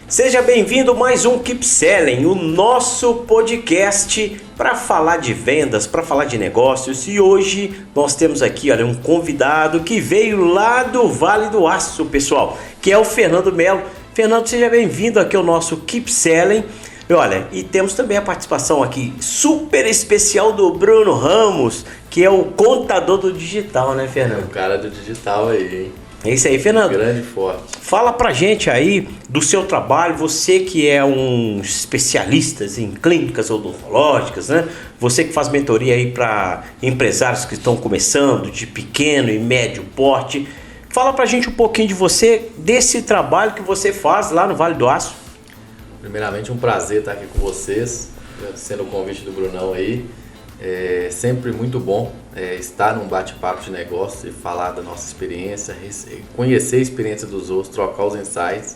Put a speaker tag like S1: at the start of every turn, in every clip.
S1: Seja bem-vindo a mais um Keep Selling, o nosso podcast para falar de vendas, para falar de negócios. E hoje nós temos aqui, um convidado que veio lá do Vale do Aço, pessoal, que é o Fernando Melo. Fernando, seja bem-vindo aqui ao nosso Keep Selling. E temos também a participação aqui super especial do Bruno Ramos, que é o contador do digital, né, Fernando?
S2: O cara do digital aí, hein?
S1: É isso aí, Fernando.
S2: Grande e forte.
S1: Fala pra gente aí do seu trabalho, você que é um especialista em clínicas odontológicas, né? Você que faz mentoria aí para empresários que estão começando, de pequeno e médio porte. Fala pra gente um pouquinho de você, desse trabalho que você faz lá no Vale do Aço.
S2: Primeiramente, um prazer estar aqui com vocês, sendo o convite do Brunão aí. É sempre muito bom estar num bate-papo de negócio e falar da nossa experiência, conhecer a experiência dos outros, trocar os insights.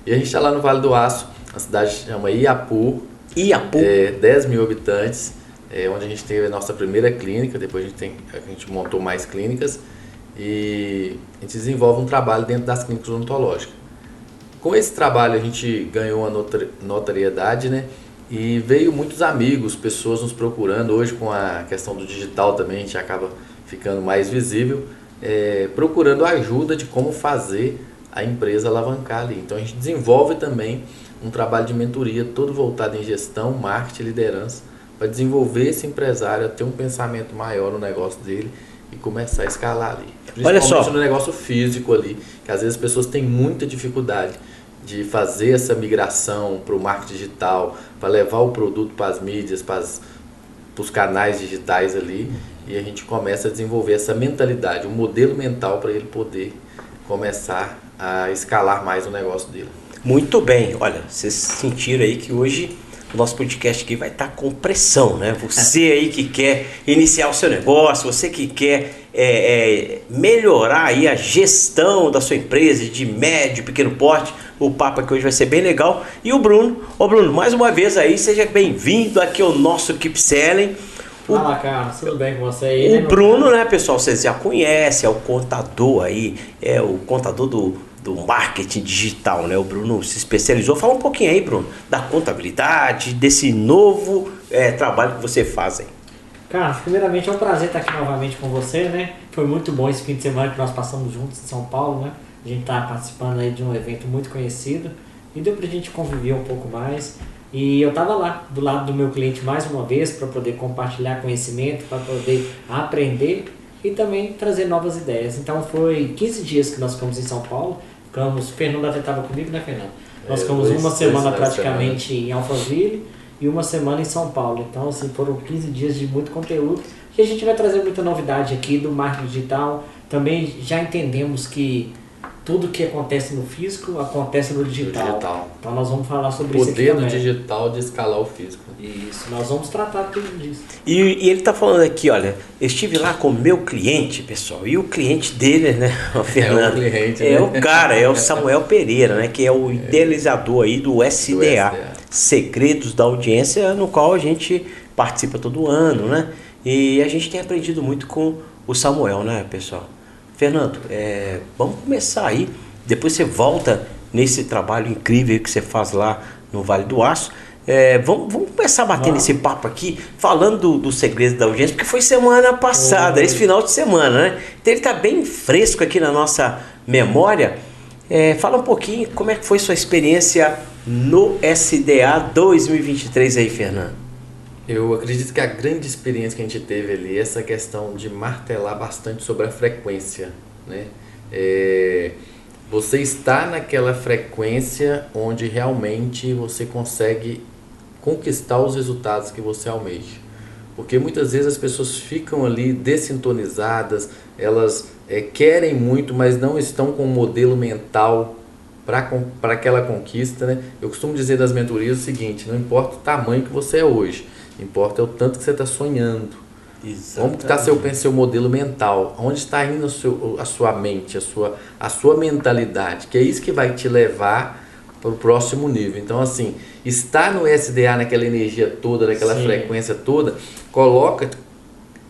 S2: E a gente está lá no Vale do Aço, a cidade chama Iapu. 10 mil habitantes, onde a gente teve a nossa primeira clínica, depois a gente montou mais clínicas e a gente desenvolve um trabalho dentro das clínicas odontológicas. Com esse trabalho a gente ganhou uma notoriedade, né? E veio muitos amigos, pessoas nos procurando. Hoje com a questão do digital também a gente acaba ficando mais visível, procurando ajuda de como fazer a empresa alavancar ali. Então a gente desenvolve também um trabalho de mentoria todo voltado em gestão, marketing e liderança para desenvolver esse empresário a ter um pensamento maior no negócio dele e começar a escalar ali. Principalmente no negócio físico ali, que às vezes as pessoas têm muita dificuldade de fazer essa migração para o marketing digital, para levar o produto para as mídias, para os canais digitais ali, e a gente começa a desenvolver essa mentalidade, um modelo mental para ele poder começar a escalar mais o negócio dele.
S1: Muito bem, vocês sentiram aí que hoje o nosso podcast aqui vai estar com pressão, né? Você aí que quer iniciar o seu negócio, você que quer melhorar aí a gestão da sua empresa de médio e pequeno porte, o papo aqui hoje vai ser bem legal. E o Bruno, mais uma vez aí, seja bem-vindo aqui ao nosso Keep Selling.
S3: Fala, Carlos, tudo bem com você aí?
S1: O Bruno, né, pessoal, vocês já conhecem, é o contador aí, é o contador do marketing digital, né? O Bruno se especializou. Fala um pouquinho aí, Bruno, da contabilidade, desse novo trabalho que você faz aí.
S3: Carlos, primeiramente é um prazer estar aqui novamente com você, né? Foi muito bom esse fim de semana que nós passamos juntos em São Paulo, né? A gente está participando aí de um evento muito conhecido e deu pra gente conviver um pouco mais. E eu estava lá, do lado do meu cliente mais uma vez, para poder compartilhar conhecimento, para poder aprender e também trazer novas ideias. Então foi 15 dias que nós ficamos em São Paulo. O Fernando até estava comigo, né, Fernando? Nós ficamos uma semana praticamente em Alphaville e uma semana em São Paulo. Então, assim, foram 15 dias de muito conteúdo e a gente vai trazer muita novidade aqui do marketing digital. Também já entendemos que tudo que acontece no físico acontece no digital. Então nós vamos falar sobre isso aqui também.
S2: O poder do digital de escalar o físico.
S3: Isso, nós vamos tratar tudo disso.
S1: E ele está falando aqui, eu estive lá com o meu cliente, pessoal, e o cliente dele, né, o Fernando,
S2: o cliente,
S1: o cara, é o Samuel Pereira, né, que é o idealizador aí do SDA, Segredos da Audiência, no qual a gente participa todo ano, né, e a gente tem aprendido muito com o Samuel, né, pessoal. Fernando, vamos começar aí, depois você volta nesse trabalho incrível que você faz lá no Vale do Aço. Vamos começar a bater nesse papo aqui, falando do segredo da audiência, porque foi semana passada, esse final de semana, né? Então ele está bem fresco aqui na nossa memória. Fala um pouquinho como é que foi sua experiência no SDA 2023 aí, Fernando.
S2: Eu acredito que a grande experiência que a gente teve ali é essa questão de martelar bastante sobre a frequência, né? Você está naquela frequência onde realmente você consegue conquistar os resultados que você almeja. Porque muitas vezes as pessoas ficam ali dessintonizadas, elas querem muito, mas não estão com um modelo mental para aquela conquista, né? Eu costumo dizer das mentorias o seguinte: não importa o tamanho que você é hoje, importa o tanto que você está sonhando. Exatamente. Como está seu modelo mental? Onde está indo a sua mente, a sua mentalidade? Que é isso que vai te levar para o próximo nível. Então, assim, estar no SDA, naquela energia toda, naquela frequência toda, coloca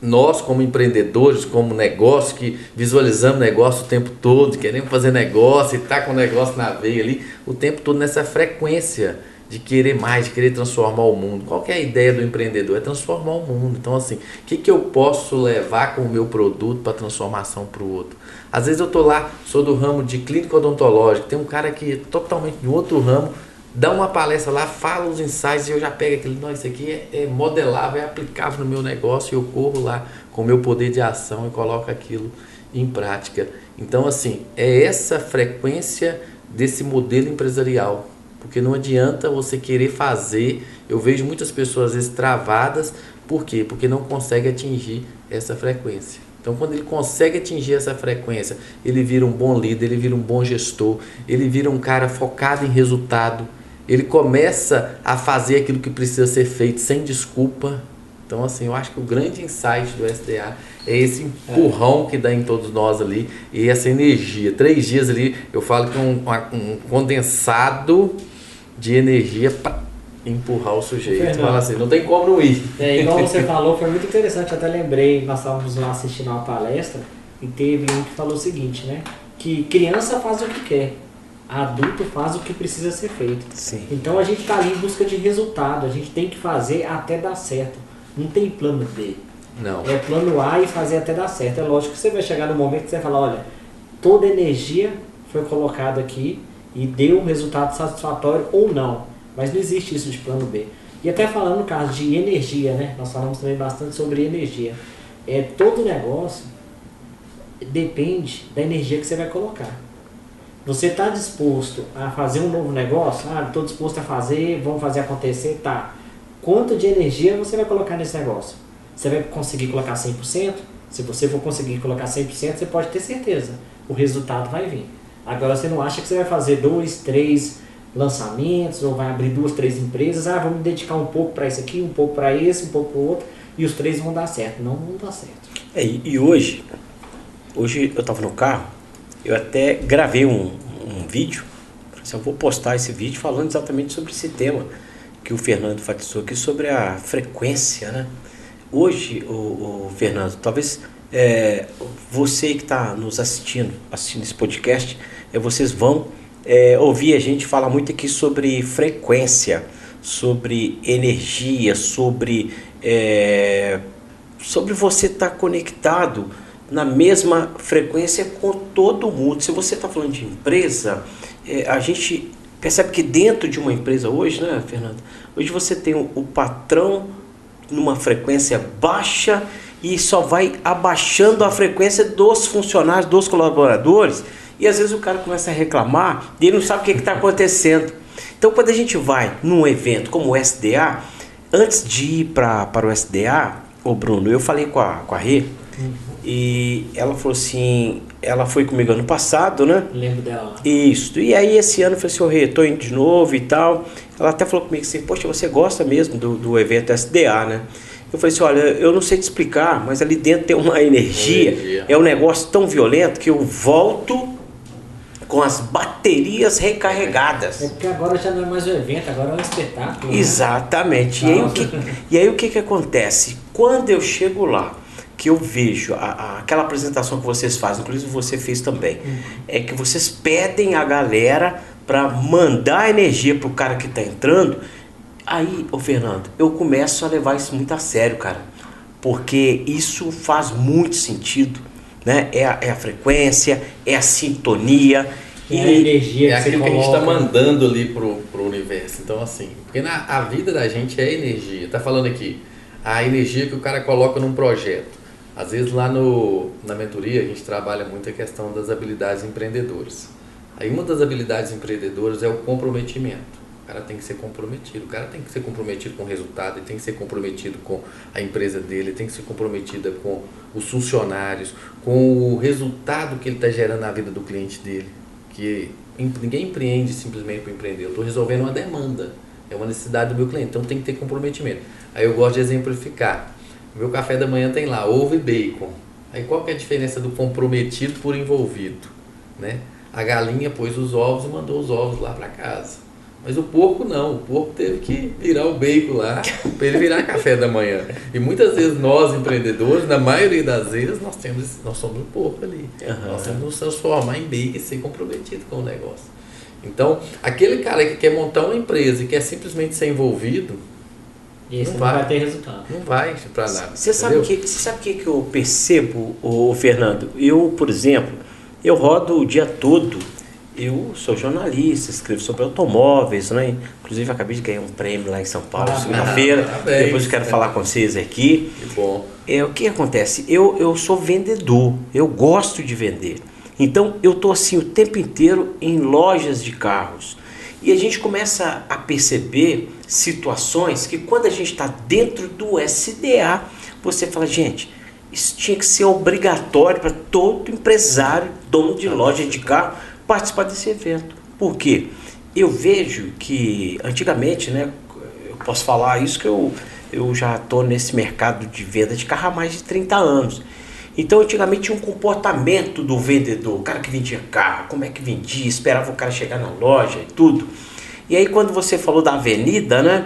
S2: nós como empreendedores, como negócio, que visualizamos negócio o tempo todo, queremos fazer negócio e tá com o negócio na veia ali, o tempo todo nessa frequência de querer mais, de querer transformar o mundo. Qual que é a ideia do empreendedor? É transformar o mundo. Então assim, o que eu posso levar com o meu produto para transformação para o outro? Às vezes eu tô lá, sou do ramo de clínica odontológica, tem um cara que é totalmente de outro ramo, dá uma palestra lá, fala os insights e eu já pego aquele, não, isso aqui é modelável, é aplicável no meu negócio e eu corro lá com o meu poder de ação e coloco aquilo em prática. Então assim, é essa frequência desse modelo empresarial, porque não adianta você querer fazer, eu vejo muitas pessoas às vezes travadas, por quê? Porque não consegue atingir essa frequência. Então, quando ele consegue atingir essa frequência, ele vira um bom líder, ele vira um bom gestor, ele vira um cara focado em resultado, ele começa a fazer aquilo que precisa ser feito sem desculpa. Então, assim, eu acho que o grande insight do SDA é esse empurrão que dá em todos nós ali e essa energia. 3 dias ali, eu falo que é um condensado de energia para empurrar o sujeito. Fala assim, não tem como não ir.
S3: Igual você falou, foi muito interessante. Até lembrei, nós estávamos lá assistindo uma palestra e teve um que falou o seguinte, né? Que criança faz o que quer, adulto faz o que precisa ser feito.
S1: Sim.
S3: Então a gente está ali em busca de resultado, a gente tem que fazer até dar certo. Não tem plano B.
S2: Não.
S3: É plano A e fazer até dar certo. É lógico que você vai chegar no momento que você vai falar, olha, toda energia foi colocada aqui e deu um resultado satisfatório ou não. Mas não existe isso de plano B. E até falando no caso de energia, né? Nós falamos também bastante sobre energia. Todo negócio depende da energia que você vai colocar. Você está disposto a fazer um novo negócio? Estou disposto a fazer, vamos fazer acontecer? Tá. Quanto de energia você vai colocar nesse negócio? Você vai conseguir colocar 100%? Se você for conseguir colocar 100%, você pode ter certeza. O resultado vai vir. Agora você não acha que você vai fazer 2, 3 lançamentos ou vai abrir 2, 3 empresas, vamos me dedicar um pouco para isso aqui, um pouco para esse, um pouco para o outro e os 3 vão dar certo. Não vão dar certo.
S1: E hoje eu estava no carro, eu até gravei um vídeo, falei assim, eu vou postar esse vídeo falando exatamente sobre esse tema que o Fernando enfatizou aqui, sobre a frequência, né? Hoje, o Fernando, talvez você que está nos assistindo esse podcast, vocês vão ouvir a gente falar muito aqui sobre frequência, sobre energia, sobre você estar conectado na mesma frequência com todo mundo. Se você está falando de empresa, a gente percebe que dentro de uma empresa hoje, né, Fernando? Hoje você tem o patrão numa frequência baixa e só vai abaixando a frequência dos funcionários, dos colaboradores. E às vezes o cara começa a reclamar e ele não sabe o que está acontecendo. Então quando a gente vai num evento como o SDA, antes de ir para o SDA, Bruno, eu falei com a Rê, e ela falou assim, ela foi comigo ano passado, né?
S3: Lembro dela.
S1: Isso, e aí esse ano eu falei assim, Rê, tô indo de novo e tal. Ela até falou comigo assim, poxa, você gosta mesmo do evento SDA, né? Eu falei assim, olha, eu não sei te explicar, mas ali dentro tem uma energia. É um negócio tão violento que eu volto com as baterias recarregadas.
S3: Porque agora já não é mais um evento, agora é um espetáculo.
S1: Exatamente. Né? E aí o que acontece? Quando eu chego lá, que eu vejo aquela apresentação que vocês fazem, inclusive você fez também, é que vocês pedem a galera para mandar energia pro cara que tá entrando. Aí, Fernando, eu começo a levar isso muito a sério, cara, porque isso faz muito sentido, né? É a frequência, é a sintonia,
S3: e a energia
S2: é aquilo que a gente está mandando ali pro universo. Então, assim, porque a vida da gente é energia. Tá falando aqui, a energia que o cara coloca num projeto. Às vezes lá na mentoria a gente trabalha muito a questão das habilidades empreendedoras. Aí uma das habilidades empreendedoras é o comprometimento. O cara tem que ser comprometido, o cara tem que ser comprometido com o resultado, ele tem que ser comprometido com a empresa dele, ele tem que ser comprometido com os funcionários, com o resultado que ele está gerando na vida do cliente dele. Que ninguém empreende simplesmente para empreender, eu estou resolvendo uma demanda, é uma necessidade do meu cliente, então tem que ter comprometimento. Aí eu gosto de exemplificar, meu café da manhã tem lá ovo e bacon, aí qual que é a diferença do comprometido por envolvido, né? A galinha pôs os ovos e mandou os ovos lá para casa. Mas o porco não, o porco teve que virar o bacon lá para ele virar café da manhã. E muitas vezes nós, empreendedores, na maioria das vezes, nós somos o porco ali. Nós temos que nos transformar em bacon e ser comprometido com o negócio. Então, aquele cara que quer montar uma empresa e quer simplesmente ser envolvido,
S3: e esse não vai ter resultado.
S2: Não vai para nada.
S1: Você sabe o que eu percebo, Fernando? Eu, por exemplo, eu rodo o dia todo. Eu sou jornalista, escrevo sobre automóveis, né? Inclusive acabei de ganhar um prêmio lá em São Paulo, segunda-feira. Depois eu quero falar com vocês aqui.
S2: Que bom.
S1: O que acontece? Eu sou vendedor, eu gosto de vender. Então eu estou assim o tempo inteiro em lojas de carros. E a gente começa a perceber situações que quando a gente está dentro do SDA, você fala, gente, isso tinha que ser obrigatório para todo empresário, dono de loja de carro, participar desse evento. Por quê? Eu vejo que antigamente, né, eu posso falar isso que eu já estou nesse mercado de venda de carro há mais de 30 anos. Então antigamente tinha um comportamento do vendedor, o cara que vendia carro, como é que vendia, esperava o cara chegar na loja e tudo. E aí quando você falou da avenida,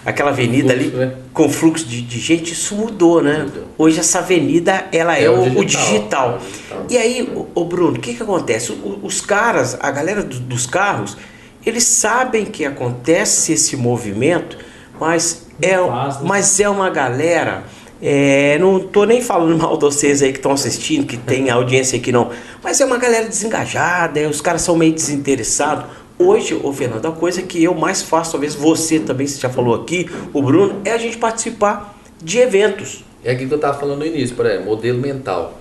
S1: aquela avenida ali, né? Com fluxo de gente, isso mudou, né? Mudou. Hoje essa avenida, ela é o digital. E aí, o Bruno, o que acontece? Os caras, a galera dos carros, eles sabem que acontece esse movimento, mas é uma galera... não estou nem falando mal de vocês aí que estão assistindo, que tem audiência aqui não, mas é uma galera desengajada, os caras são meio desinteressados. Hoje, Fernando, a coisa que eu mais faço, talvez você também, você já falou aqui, o Bruno, é a gente participar de eventos.
S2: É aquilo que eu estava falando no início, por exemplo, modelo mental.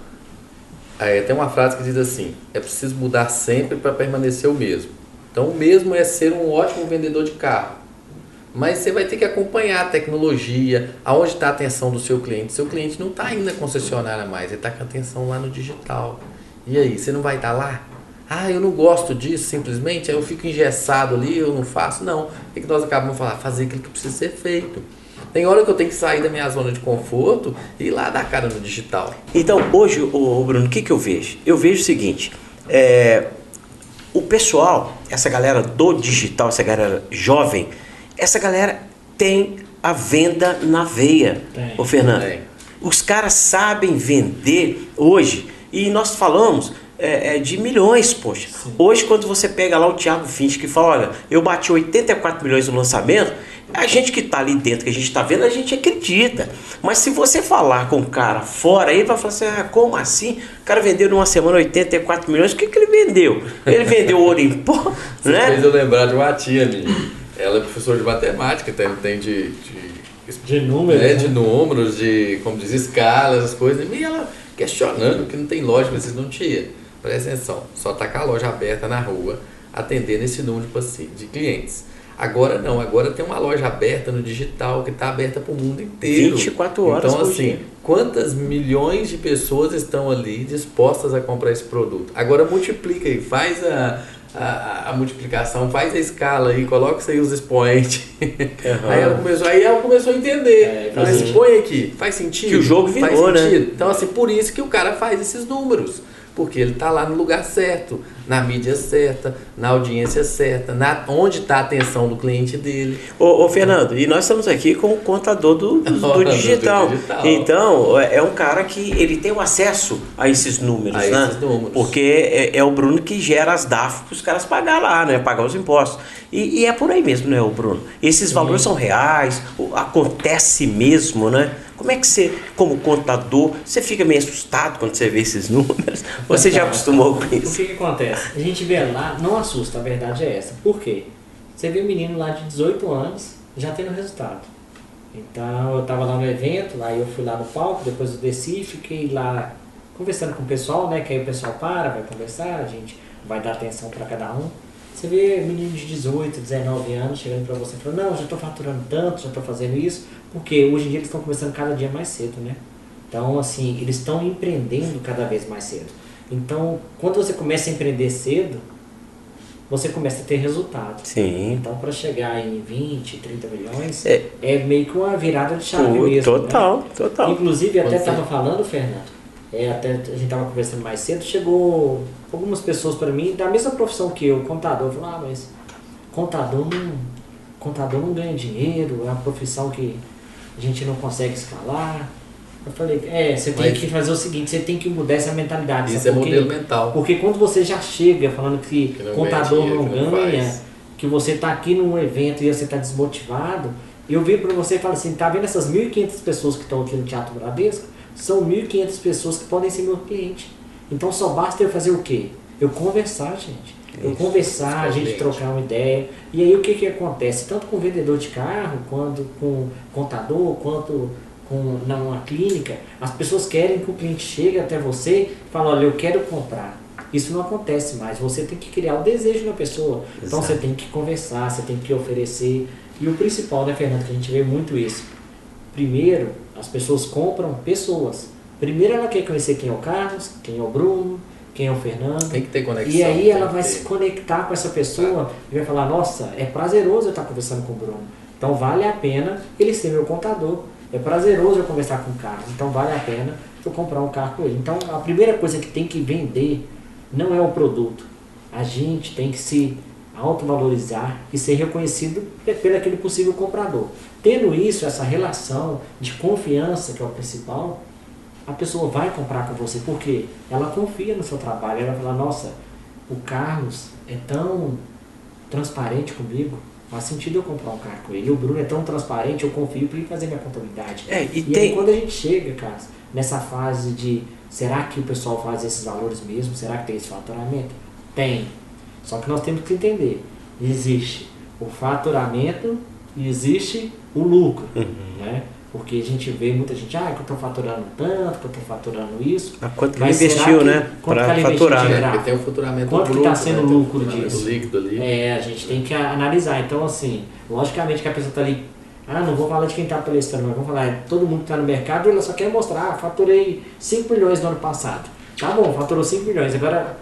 S2: Tem uma frase que diz assim, é preciso mudar sempre para permanecer o mesmo. Então o mesmo é ser um ótimo vendedor de carro. Mas você vai ter que acompanhar a tecnologia, aonde está a atenção do seu cliente. Seu cliente não está indo na concessionária mais, ele está com a atenção lá no digital. E aí, você não vai estar lá? Eu não gosto disso, simplesmente, aí eu fico engessado ali, eu não faço. Não, o que nós acabamos de falar? Fazer aquilo que precisa ser feito. Tem hora que eu tenho que sair da minha zona de conforto e ir lá dar cara no digital.
S1: Então, hoje, Bruno, o que eu vejo? Eu vejo o seguinte, o pessoal, essa galera do digital, essa galera jovem, essa galera tem a venda na veia, Fernando. Os caras sabem vender hoje, e nós falamos de milhões, poxa. Sim. Hoje, quando você pega lá o Thiago Finch, que fala, olha, eu bati 84 milhões no lançamento, a gente que está ali dentro, que a gente está vendo, a gente acredita. Mas se você falar com o cara fora, ele vai falar assim, como assim? O cara vendeu numa semana 84 milhões, o que ele vendeu? Ele vendeu ouro em pó,
S2: né? Você fez eu lembrar de uma tia minha. Ela é professora de matemática, tem de números, né? De números, de, como diz, escalas, essas coisas. E ela questionando que não tem lógica, vocês não tinham. Presta atenção, só tá com a loja aberta na rua, atendendo esse número de clientes. Agora não, agora tem uma loja aberta no digital, que está aberta para o mundo inteiro.
S1: 24 horas
S2: então, assim, quantas milhões de pessoas estão ali dispostas a comprar esse produto? Agora multiplica aí, faz a multiplicação, faz a escala aí, coloca isso aí os expoentes. Uhum. Aí ela começou a entender. Mas põe aqui, faz sentido?
S1: Que o jogo virou, né?
S2: Então, assim, por isso que o cara faz esses números. Porque ele está lá no lugar certo, na mídia certa, na audiência certa, onde está a atenção do cliente dele.
S1: Ô Fernando, e nós estamos aqui com o contador do digital. Então, é um cara que ele tem o acesso a esses números, né? Esses números. Porque é o Bruno que gera as DAF para os caras pagar lá, né? Pagar os impostos. E é por aí mesmo, né, o Bruno? Esses valores são reais, acontece mesmo, né? Como é que você, como contador, você fica meio assustado quando você vê esses números? Você já acostumou com isso?
S3: O que acontece? A gente vê lá, não assusta, a verdade é essa. Por quê? Você vê um menino lá de 18 anos já tendo resultado. Então, eu estava lá no evento, lá eu fui lá no palco, depois eu desci, fiquei lá conversando com o pessoal, né? Que aí o pessoal vai conversar, a gente vai dar atenção para cada um. Você vê menino de 18, 19 anos chegando para você e falando, não, já estou faturando tanto, já estou fazendo isso, porque hoje em dia eles estão começando cada dia mais cedo, né? Então, assim, eles estão empreendendo cada vez mais cedo. Então, quando você começa a empreender cedo, você começa a ter resultado.
S1: Sim.
S3: Então, para chegar em 20, 30 milhões, é meio que uma virada de chave mesmo.
S1: Total,
S3: né?
S1: total.
S3: Inclusive, até estava falando, Fernando, até a gente estava conversando mais cedo, chegou algumas pessoas para mim, da mesma profissão que eu, contador, falaram, mas contador não ganha dinheiro, é uma profissão que a gente não consegue escalar. Eu falei, você tem que fazer o seguinte, você tem que mudar essa mentalidade.
S2: Isso é modelo mental.
S3: Porque quando você já chega falando que contador não ganha, que você está aqui num evento e você está desmotivado, eu viro para você e falo assim, tá vendo essas 1.500 pessoas que estão aqui no Teatro Bradesco? São 1.500 pessoas que podem ser meu cliente. Então só basta eu fazer o quê? Eu conversar, gente. Eu conversar, a gente trocar uma ideia. E aí o que acontece? Tanto com o vendedor de carro, quanto com o contador, quanto numa clínica, as pessoas querem que o cliente chegue até você e fale, olha, eu quero comprar. Isso não acontece mais. Você tem que criar o desejo na pessoa. Então você tem que conversar, você tem que oferecer. E o principal, né, Fernando, que a gente vê muito isso. Primeiro, as pessoas compram pessoas. Primeiro ela quer conhecer quem é o Carlos, quem é o Bruno, quem é o Fernando.
S2: Tem que ter conexão.
S3: E aí ela vai se conectar com essa pessoa e vai falar, nossa, é prazeroso eu estar conversando com o Bruno. Então vale a pena ele ser meu contador. É prazeroso eu conversar com o Carlos. Então vale a pena eu comprar um carro com ele. Então a primeira coisa que tem que vender não é o produto. A gente tem que se autovalorizar e ser reconhecido pelo aquele possível comprador. Tendo isso, essa relação de confiança, que é o principal, a pessoa vai comprar com você, porque ela confia no seu trabalho. Ela vai falar, nossa, o Carlos é tão transparente comigo, faz sentido eu comprar um carro com ele. O Bruno é tão transparente, eu confio para ele fazer minha contabilidade. Aí quando a gente chega, Carlos, nessa fase de, será que o pessoal faz esses valores mesmo? Será que tem esse faturamento? Tem. Só que nós temos que entender, existe o faturamento e existe o lucro, né? Porque a gente vê muita gente, que eu estou faturando tanto, que eu estou faturando isso.
S1: Quanto que ele investiu, né? Para faturar, né?
S2: Porque tem o faturamento
S3: quanto
S2: bruto,
S3: que está sendo o lucro disso?
S2: O líquido ali.
S3: A gente tem que analisar. Então, assim, logicamente que a pessoa está ali, não vou falar de quem está palestrando, mas vamos falar, todo mundo que está no mercado, ela só quer mostrar, faturei 5 milhões no ano passado. Tá bom, faturou 5 milhões, agora,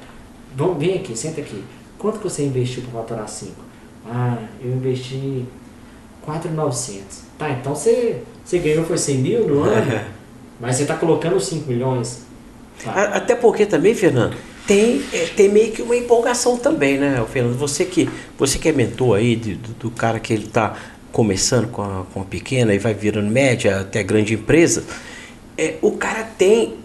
S3: vem aqui, senta aqui. Quanto que você investiu para faturar 5? Eu investi 4.900. Tá, então você ganhou foi 100 mil no ano, mas você está colocando 5 milhões. Tá.
S1: Até porque também, Fernando, tem meio que uma empolgação também, né, Fernando? Você que é mentor aí do cara que ele está começando com a pequena e vai virando média até grande empresa, o cara tem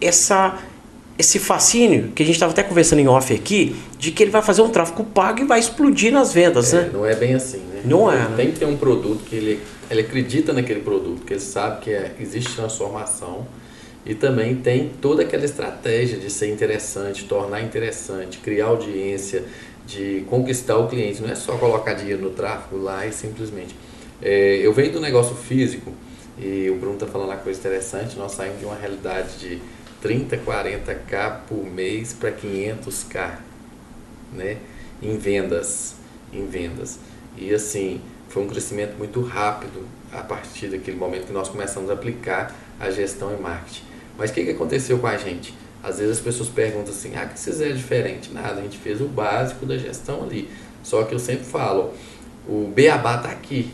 S1: esse fascínio, que a gente estava até conversando em off aqui, de que ele vai fazer um tráfego pago e vai explodir nas vendas, né?
S2: Não é bem assim, né?
S1: Não é,
S2: né?
S1: Tem
S2: que ter um produto que ele acredita naquele produto, que ele sabe que existe transformação, e também tem toda aquela estratégia de ser interessante, tornar interessante, criar audiência, de conquistar o cliente. Não é só colocar dinheiro no tráfego lá e simplesmente. Eu venho do negócio físico, e o Bruno está falando uma coisa interessante, nós saímos de uma realidade de 30, 40k por mês para 500k, né? Em vendas. E assim, foi um crescimento muito rápido a partir daquele momento que nós começamos a aplicar a gestão e marketing. Mas o que aconteceu com a gente? Às vezes as pessoas perguntam assim, o que vocês fizeram diferente? Nada, a gente fez o básico da gestão ali. Só que eu sempre falo, o beabá está aqui.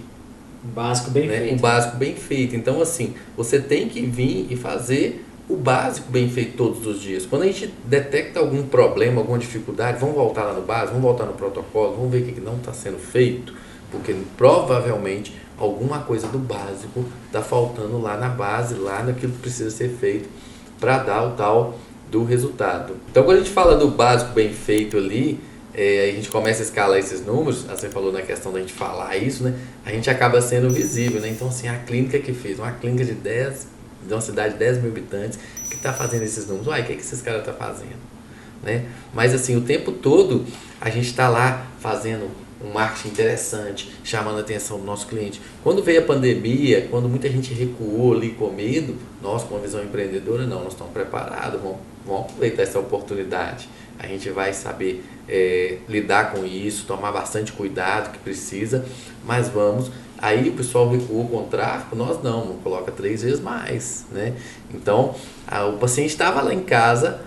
S3: O básico bem feito.
S2: O básico bem feito. Então assim, você tem que vir e fazer o básico bem feito todos os dias. Quando a gente detecta algum problema, alguma dificuldade, vamos voltar lá no básico, vamos voltar no protocolo, vamos ver o que não está sendo feito, porque provavelmente alguma coisa do básico está faltando lá na base, lá naquilo que precisa ser feito para dar o tal do resultado. Então quando a gente fala do básico bem feito ali, a gente começa a escalar esses números, você falou na questão da gente falar isso, né? A gente acaba sendo visível, né? Então assim, a clínica que fez, uma clínica de uma cidade de 10 mil habitantes, que está fazendo esses números. O que esses caras estão fazendo? Né? Mas assim, o tempo todo a gente está lá fazendo um marketing interessante, chamando a atenção do nosso cliente. Quando veio a pandemia, quando muita gente recuou ali com medo, nós com uma visão empreendedora, nós estamos preparados, vamos aproveitar essa oportunidade. A gente vai saber lidar com isso, tomar bastante cuidado que precisa, mas vamos. Aí o pessoal recuou com o tráfego, nós não coloca 3 vezes mais, né? Então, o paciente estava lá em casa,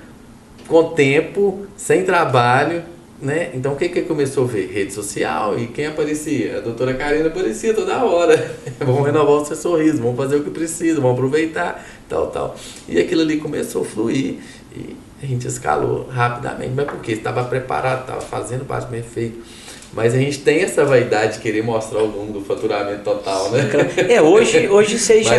S2: com tempo, sem trabalho, né? Então, o que começou a ver? Rede social, e quem aparecia? A doutora Karina aparecia toda hora. Vamos renovar o seu sorriso, vamos fazer o que precisa, vamos aproveitar, tal. E aquilo ali começou a fluir, e a gente escalou rapidamente, mas porque estava preparado, estava fazendo o básico bem feito. Mas a gente tem essa vaidade de querer mostrar o número do faturamento total, né?
S1: Hoje você já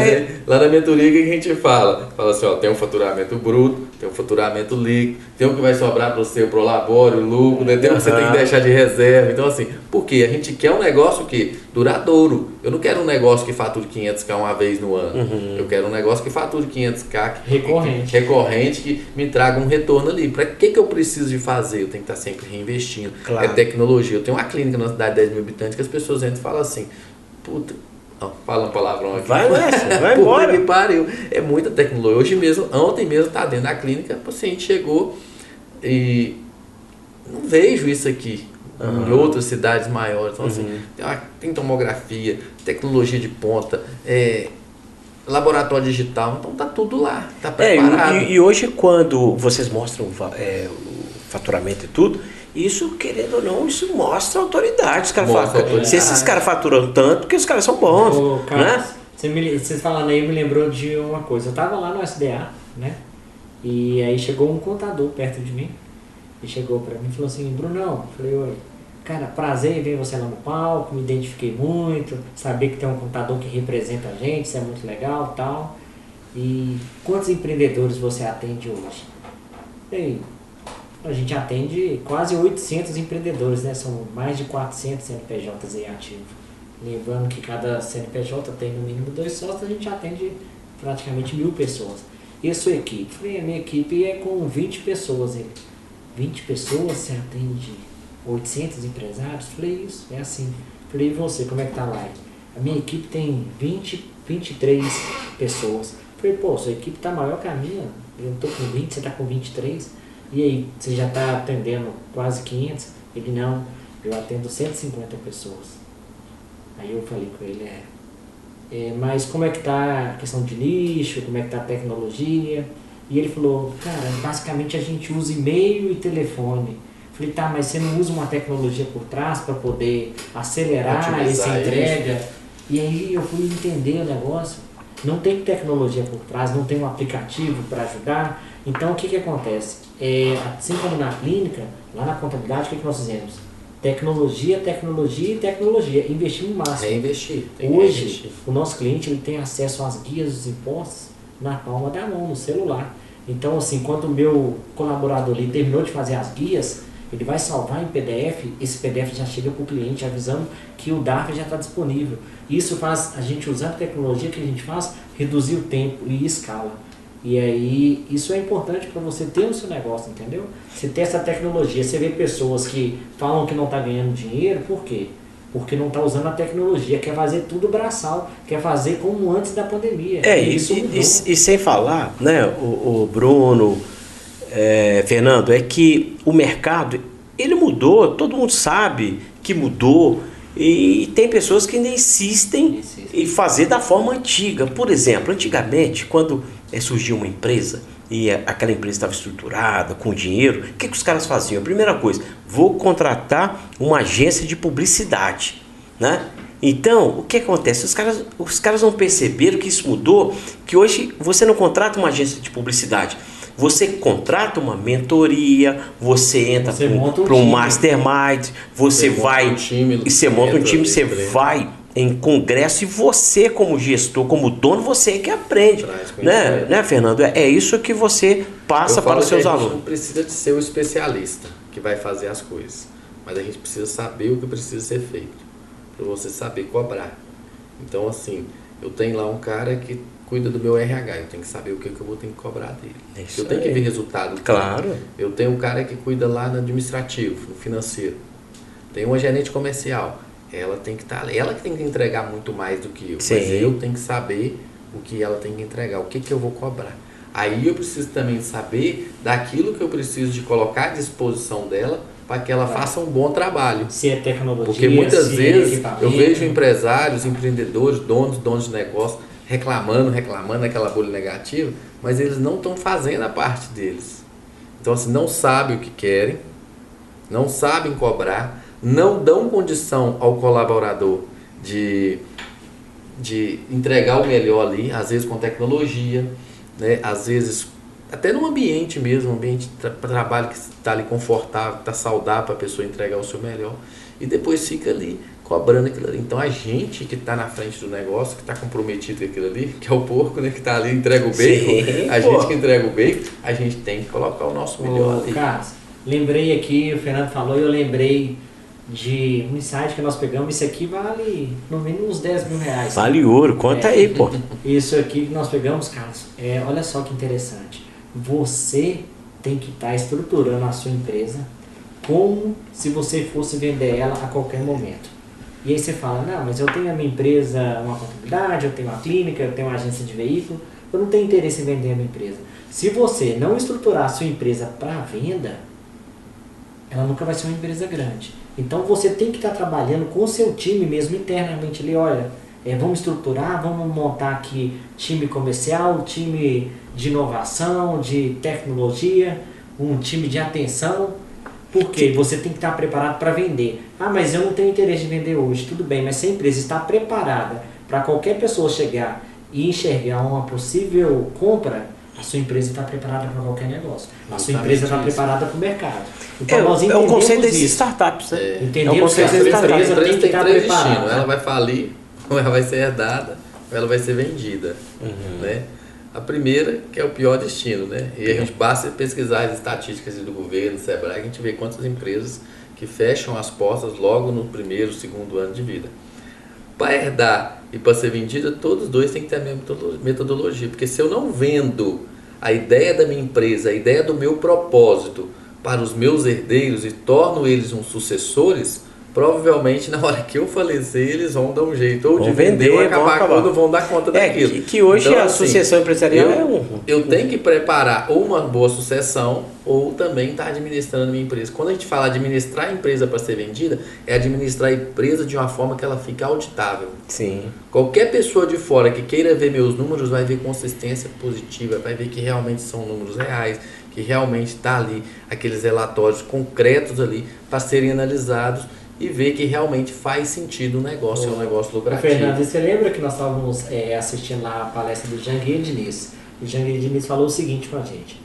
S2: lá na mentoria que a gente fala assim, ó, tem um faturamento bruto, tem um faturamento líquido, tem um que vai sobrar para você, pro labore, o lucro, né? Tem um que você tem que deixar de reserva. Então assim, por quê? A gente quer um negócio que duradouro. Eu não quero um negócio que fature 500k uma vez no ano. Eu quero um negócio que fature 500k recorrente, que me traga um retorno ali. Para que eu preciso de fazer? Eu tenho que estar sempre reinvestindo. Claro. É tecnologia. Eu tenho uma clínica na cidade de 10 mil habitantes que as pessoas entram e falam assim, puta, fala um palavrão aqui.
S1: Vai nessa, vai embora.
S2: Puta que pariu. É muita tecnologia. Hoje mesmo, ontem mesmo, tá dentro da clínica, o paciente chegou e não vejo isso aqui. Em outras cidades maiores. Então, assim, tem tomografia, tecnologia de ponta, laboratório digital, então tá tudo lá, tá preparado.
S1: E hoje quando vocês mostram o faturamento e tudo, isso, querendo ou não, isso mostra autoridade. Os caras falam, se esses caras faturam tanto, porque os caras são bons. Carlos,
S3: né? Vocês falando aí me lembrou de uma coisa. Eu tava lá no SDA, né? E aí chegou um contador perto de mim. E chegou pra mim e falou assim, Brunão, falei, oi, cara, prazer em ver você lá no palco, me identifiquei muito, saber que tem um contador que representa a gente, isso é muito legal e tal. E quantos empreendedores você atende hoje? E a gente atende quase 800 empreendedores, né? São mais de 400 CNPJs aí ativos. Lembrando que cada CNPJ tem no mínimo 2 sócios, a gente atende praticamente 1000 pessoas. E a sua equipe? Falei, a minha equipe é com 20 pessoas. 20 pessoas, você atende 800 empresários? Falei, isso, é assim. Falei, e você, como é que tá lá? A minha equipe tem 23 pessoas. Falei, pô, sua equipe tá maior que a minha. Eu tô com 20, você tá com 23. E aí, você já tá atendendo quase 500? Ele, não, eu atendo 150 pessoas. Aí eu falei com ele, mas como é que tá a questão de nicho, como é que tá a tecnologia? E ele falou, cara, basicamente a gente usa e-mail e telefone. Falei, tá, mas você não usa uma tecnologia por trás para poder acelerar essa entrega? Isso. E aí eu fui entender o negócio. Não tem tecnologia por trás, não tem um aplicativo para ajudar. Então o que acontece? Assim como na clínica, lá na contabilidade, o que nós fizemos? Tecnologia, tecnologia e tecnologia. Investir no máximo.
S2: Reinvestir.
S3: Hoje, o nosso cliente ele tem acesso às guias dos impostos na palma da mão, no celular. Então, assim, quando o meu colaborador ali terminou de fazer as guias, ele vai salvar em PDF, esse PDF já chega para o cliente avisando que o DARF já está disponível. Isso faz, a gente usando a tecnologia que a gente faz, reduzir o tempo e escala. E aí, isso é importante para você ter no seu negócio, entendeu? Você ter essa tecnologia, você vê pessoas que falam que não está ganhando dinheiro, por quê? Porque não está usando a tecnologia, quer fazer tudo braçal, quer fazer como antes da pandemia.
S1: E sem falar, né, o Bruno, Fernando, é que o mercado, ele mudou, todo mundo sabe que mudou, e tem pessoas que ainda insistem em fazer da forma antiga. Por exemplo, antigamente, quando surgiu uma empresa, e aquela empresa estava estruturada, com dinheiro, o que os caras faziam? A primeira coisa, vou contratar uma agência de publicidade, né? Então, o que acontece? Os caras não perceberam que isso mudou, que hoje você não contrata uma agência de publicidade, você contrata uma mentoria, você entra para um mastermind, você vai, e você monta um time, você vai em congresso e você como gestor, como dono, você é que aprende, né, Fernando? É isso que você passa para os seus alunos.
S2: A gente não precisa de ser o especialista que vai fazer as coisas, mas a gente precisa saber o que precisa ser feito, para você saber cobrar. Então, assim, eu tenho lá um cara que cuida do meu RH, eu tenho que saber o que eu vou ter que cobrar dele. Eu tenho que ver resultado.
S1: Claro.
S2: Eu tenho um cara que cuida lá no administrativo, no financeiro. Tem uma gerente comercial. Ela tem que estar, ela que tem que entregar muito mais do que eu. Sim. Mas eu tenho que saber o que ela tem que entregar, o que eu vou cobrar. Aí eu preciso também saber daquilo que eu preciso de colocar à disposição dela para que ela faça um bom trabalho.
S3: Se é tecnologia,
S2: porque muitas vezes eu vejo empresários, empreendedores, donos de negócio reclamando aquela bolha negativa, mas eles não estão fazendo a parte deles. Então, assim, não sabem o que querem, não sabem cobrar, não dão condição ao colaborador de entregar o melhor ali, às vezes com tecnologia, né? Às vezes até no ambiente mesmo, um ambiente de trabalho que está ali confortável, está saudável para a pessoa entregar o seu melhor, e depois fica ali cobrando aquilo ali. Então a gente que está na frente do negócio, que está comprometido com aquilo ali, que é o porco, né, que está ali, entrega o bacon, gente que entrega o bacon, a gente tem que colocar o nosso melhor ali.
S3: Carlos, lembrei aqui, o Fernando falou, e eu lembrei de um insight que nós pegamos. Isso aqui vale no mínimo uns 10 mil reais.
S1: Vale ouro, conta aí, pô.
S3: Isso aqui que nós pegamos, Carlos, olha só que interessante. Você tem que estar estruturando a sua empresa como se você fosse vender ela a qualquer momento. E aí você fala, não, mas eu tenho a minha empresa, uma contabilidade, eu tenho uma clínica, eu tenho uma agência de veículo, eu não tenho interesse em vender a minha empresa. Se você não estruturar a sua empresa para venda, ela nunca vai ser uma empresa grande. Então você tem que estar trabalhando com o seu time mesmo internamente ali, olha, vamos estruturar, vamos montar aqui time comercial, time de inovação, de tecnologia, um time de atenção, porque você tem que estar preparado para vender. Ah, mas eu não tenho interesse em vender hoje, tudo bem, mas se a empresa está preparada para qualquer pessoa chegar e enxergar uma possível compra, a sua empresa está preparada para qualquer negócio. A sua empresa está preparada para o mercado. Então, nós
S1: é o conceito das
S3: isso.
S1: startups, né?
S3: Entendemos
S2: o conceito
S3: que a empresa tem que estar preparada.
S2: Ela vai falir, ou ela vai ser herdada, ou ela vai ser vendida. Né? A primeira, que é o pior destino, né? E a gente basta pesquisar as estatísticas do governo, do Sebrae, a gente vê quantas empresas que fecham as portas logo no primeiro, segundo ano de vida. Para herdar e para ser vendida, todos dois têm que ter a mesma metodologia, porque se eu não vendo a ideia da minha empresa, a ideia do meu propósito para os meus herdeiros e torno eles uns sucessores, provavelmente na hora que eu falecer eles vão dar um jeito ou de vender ou acabar quando vão dar conta daquilo.
S1: Que hoje então, a sucessão empresarial
S2: eu tenho que preparar ou uma boa sucessão ou também estar administrando a minha empresa. Quando a gente fala administrar a empresa para ser vendida, é administrar a empresa de uma forma que ela fique auditável.
S1: Sim.
S2: Qualquer pessoa de fora que queira ver meus números vai ver consistência positiva, vai ver que realmente são números reais, que realmente está ali aqueles relatórios concretos ali para serem analisados e ver que realmente faz sentido o negócio, é um negócio lucrativo.
S3: Fernando, você lembra que nós estávamos assistindo lá a palestra do Janguier Diniz? O Janguier Diniz falou o seguinte com a gente: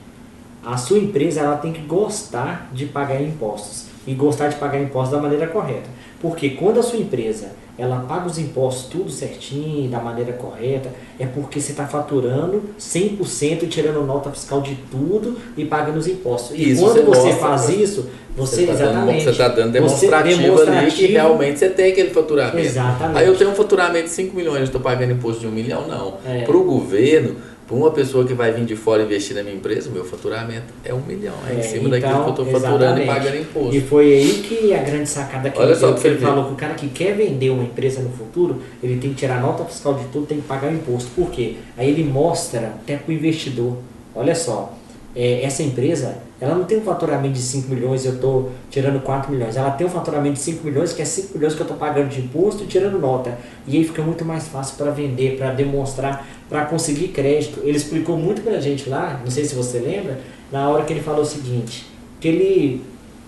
S3: a sua empresa ela tem que gostar de pagar impostos e gostar de pagar impostos da maneira correta. Porque quando a sua empresa ela paga os impostos tudo certinho, da maneira correta, é porque você está faturando 100% e tirando nota fiscal de tudo e pagando os impostos. E
S2: isso,
S3: quando você faz isso, você está
S2: dando demonstrativo ali que realmente você tem aquele faturamento.
S3: Exatamente.
S2: Aí eu tenho um faturamento de 5 milhões, eu estou pagando imposto de 1 milhão, não. Para o governo, para uma pessoa que vai vir de fora investir na minha empresa, o meu faturamento é 1 milhão. É em cima daquilo que eu estou faturando e pagando imposto.
S3: E foi aí que a grande sacada que ele falou, que o cara que quer vender uma empresa no futuro, ele tem que tirar nota fiscal de tudo, tem que pagar o imposto. Por quê? Aí ele mostra até para o investidor, olha só, essa empresa, ela não tem um faturamento de 5 milhões e eu estou tirando 4 milhões. Ela tem um faturamento de 5 milhões, que é 5 milhões que eu estou pagando de imposto e tirando nota. E aí fica muito mais fácil para vender, para demonstrar, para conseguir crédito. Ele explicou muito para a gente lá, não sei se você lembra, na hora que ele falou o seguinte, que ele